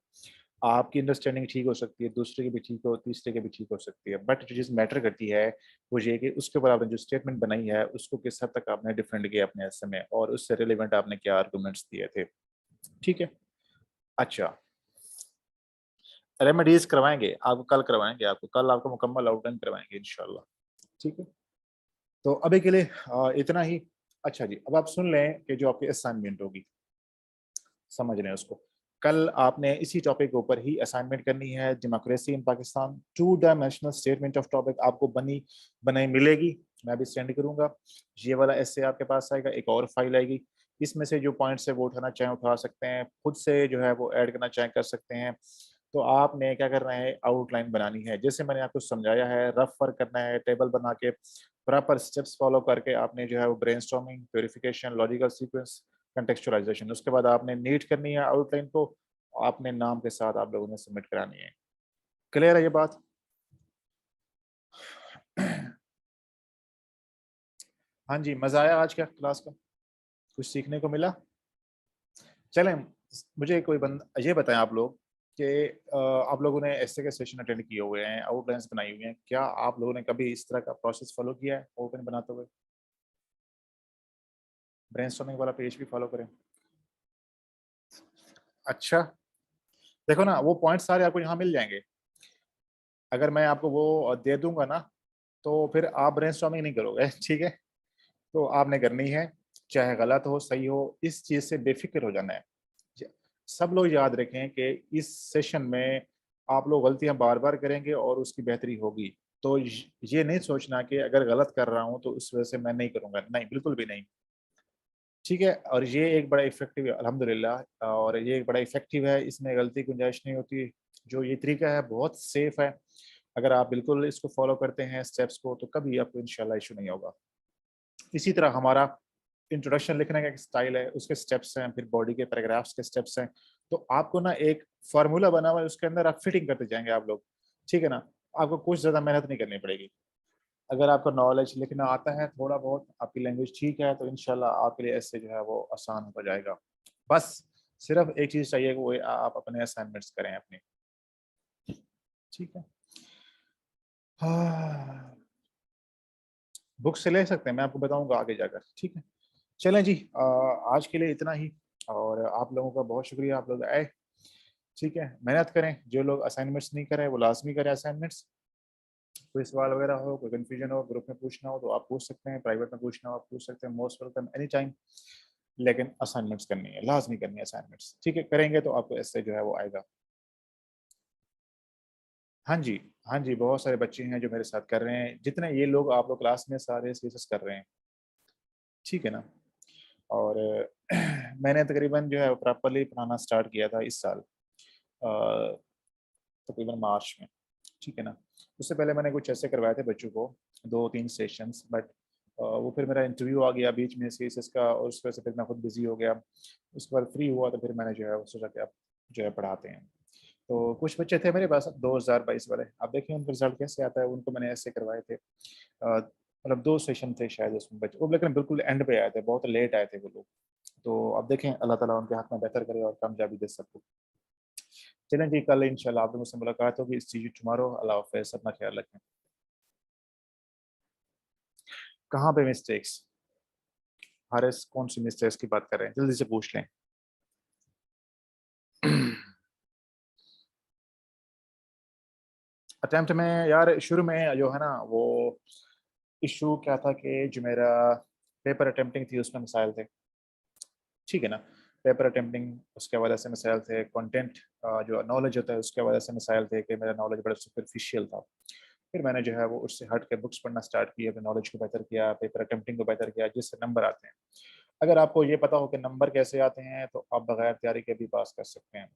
आपकी अंडरस्टैंडिंग ठीक हो सकती है, दूसरे की भी ठीक हो, तीसरे की भी ठीक हो सकती है, बट जो चीज़ मैटर करती है वो ये कि उसके ऊपर आपने जो स्टेटमेंट बनाई है उसको किस हद तक आपने डिफरेंट किया अपने ऐसे में, और उससे रिलेवेंट आपने क्या आर्गूमेंट्स दिए थे, ठीक है। अच्छा, रेमेडीज करवाएंगे आपको, कल करवाएंगे आपको, कल आपको मुकम्मल आउटलाइन करवाएंगे इंशाल्लाह, ठीक है। तो अभी के लिए इतना ही। अच्छा जी, अब आप सुन लें कि जो आपकी असाइनमेंट होगी, समझ लें उसको। कल आपने इसी टॉपिक के ऊपर ही असाइनमेंट करनी है, democracy in Pakistan, 2 dimensional statement of topic आपको बनाई मिलेगी, मैं भी सेंड करूंगा। ये वाला ऐसे आपके पास आएगा, एक और फाइल आएगी, इसमें से जो पॉइंट्स है वो उठाना चाहें उठा सकते हैं, खुद से जो है वो ऐड करना चाहें कर सकते हैं। तो आपने क्या करना है, आउटलाइन बनानी है, जैसे मैंने आपको समझाया है, रफ वर्क करना है, टेबल बना के प्रॉपर स्टेप्स फॉलो करके आपने जो है वो ब्रेनस्टॉर्मिंग, प्योरिफिकेशन, लॉजिकल सीक्वेंस, कंटेक्चुअलाइजेशन, उसके बाद आपने नीट करनी है आउटलाइन को, आपने नाम के साथ आप लोगों ने सबमिट करानी है। क्लियर है ये बात? हाँ जी, मजा आया आज का क्लास का? कुछ सीखने को मिला? चलें, मुझे कोई ये बताएं आप लोग कि आप लोगों ने ऐसे के सेशन अटेंड किए हुए हैं, आउटलाइंस बनाई हुई हैं, क्या आप लोगों ने कभी इस तरह का प्रोसेस फॉलो किया है आउटलाइन बनाते हुए? ब्रेनस्टॉर्मिंग वाला पेज भी फॉलो करें। अच्छा, देखो ना, वो पॉइंट सारे आपको यहाँ मिल जाएंगे। अगर मैं आपको वो दे दूंगा ना, तो फिर आप ब्रेनस्टॉर्मिंग नहीं करोगे ठीक है। तो आपने करनी है, चाहे गलत हो सही हो, इस चीज से बेफिक्र हो जाना है। सब लोग याद रखें कि इस सेशन में आप लोग गलतियां बार बार करेंगे और उसकी बेहतरी होगी। तो ये नहीं सोचना कि अगर गलत कर रहा हूं तो उस वजह से मैं नहीं करूंगा, नहीं, बिल्कुल भी नहीं, ठीक है। और ये एक बड़ा इफेक्टिव है अल्हम्दुलिल्लाह, और ये एक बड़ा इफेक्टिव है, इसमें गलती की गुंजाइश नहीं होती। जो ये तरीका है बहुत सेफ है, अगर आप बिल्कुल इसको फॉलो करते हैं स्टेप्स को, तो कभी आपको इंशाल्लाह इशू नहीं होगा। इसी तरह हमारा इंट्रोडक्शन लिखने का एक स्टाइल है, उसके स्टेप्स हैं, फिर बॉडी के पैराग्राफ्स के स्टेप्स हैं। तो आपको ना एक फार्मूला बना हुआ है, उसके अंदर आप फिटिंग करते जाएंगे आप लोग, ठीक है ना। आपको कुछ ज़्यादा मेहनत नहीं करनी पड़ेगी। अगर आपको नॉलेज लिखना आता है थोड़ा बहुत, आपकी लैंग्वेज ठीक है, तो इंशाल्लाह आपके लिए ऐसे जो है वो आसान हो जाएगा। बस सिर्फ एक चीज़ चाहिए कि वो आप अपने असाइनमेंट्स करें अपने, ठीक है। हाँ, बुक से ले सकते हैं, मैं आपको बताऊंगा आगे जाकर, ठीक है। चलें जी, आज के लिए इतना ही, और आप लोगों का बहुत शुक्रिया, आप लोग आए, ठीक है। मेहनत करें, जो लोग असाइनमेंट्स नहीं करें वो लाजमी करें असाइनमेंट्स। कोई सवाल वगैरह हो, कोई कन्फ्यूजन हो, ग्रुप में पूछना हो तो आप पूछ सकते हैं, प्राइवेट में पूछना हो आप पूछ सकते हैं, मोस्ट वेलकम एनी टाइम। लेकिन असाइनमेंट्स करनी है, लाजमी करनी है असाइनमेंट्स, ठीक है। करेंगे तो आपको ऐसे जो है वो आएगा। हाँ जी, हाँ जी, बहुत सारे बच्चे हैं जो मेरे साथ कर रहे हैं, जितने ये लोग आप लोग क्लास में सारे सीरियस कर रहे हैं, ठीक है ना। और मैंने तकरीबन जो है प्रॉपरली पढ़ाना स्टार्ट किया था इस साल, तकरीबन मार्च में, ठीक है ना। उससे पहले मैंने कुछ ऐसे करवाए थे बच्चों को, 2-3 सेशंस, बट वो फिर मेरा इंटरव्यू आ गया बीच में सीएसएस का, और उस वजह से फिर मैं खुद बिजी हो गया। उसके बाद फ्री हुआ तो फिर मैंने जो है वो सोचा कि अब जो है पढ़ाते हैं। तो कुछ बच्चे थे मेरे पास 2022 वाले, आप देखें उनका रिजल्ट कैसे आता है, उनको मैंने ऐसे करवाए थे। मतलब 2 सेशन थे शायद उसमें बच्चे, वो लेकिन बिल्कुल एंड पे आए थे, बहुत लेट आए थे वो लोग। तो अब देखें अल्लाह ताला उनके हक में बेहतर करे और कामयाबी दे सबको। चलें जी, कल इंशाल्लाह आप लोगों से मुलाकात होगी। सी यू टुमारो। अल्लाह हाफ़िज़, अपना ख्याल रखें। कहाँ पे मिस्टेक्स? हारिस कौन सी मिस्टेक्स की बात कर रहे हैं? जल्दी से पूछ लें। अटेम्प्ट में यार शुरू में जो है ना वो इशू क्या था कि जो मेरा पेपर अटेम्प्टिंग थी उसमें मसाइल थे, ठीक है ना। पेपर अटेम्प्टिंग उसके वजह से मसाइल थे, कंटेंट जो नॉलेज होता है उसके वजह से मसाइल थे कि मेरा नॉलेज बड़ा सुपरफिशियल था। फिर मैंने जो है वो उससे हट के बुक्स पढ़ना स्टार्ट किया, अपने नॉलेज को बेहतर किया, पेपर अटेम्प्टिंग को बेहतर किया, जिससे नंबर आते हैं। अगर आपको ये पता हो कि नंबर कैसे आते हैं तो आप बगैर तैयारी के भी पास कर सकते हैं,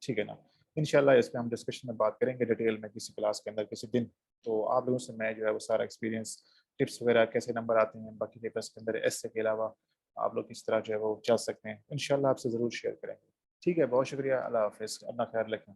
ठीक है ना। इंशाल्लाह इस पे हम डिस्कशन में बात करेंगे डिटेल में किसी क्लास के अंदर किसी दिन। तो आप लोगों से मैं जो है वो सारा एक्सपीरियंस, टिप्स वगैरह कैसे नंबर आते हैं बाकी पेपर्स के अंदर एस के अलावा आप लोग किस तरह जो है वो चल सकते हैं, इंशाल्लाह आपसे ज़रूर शेयर करेंगे। ठीक है, बहुत शुक्रिया, अल्लाह हाफिज़, अपना ख्याल रखें।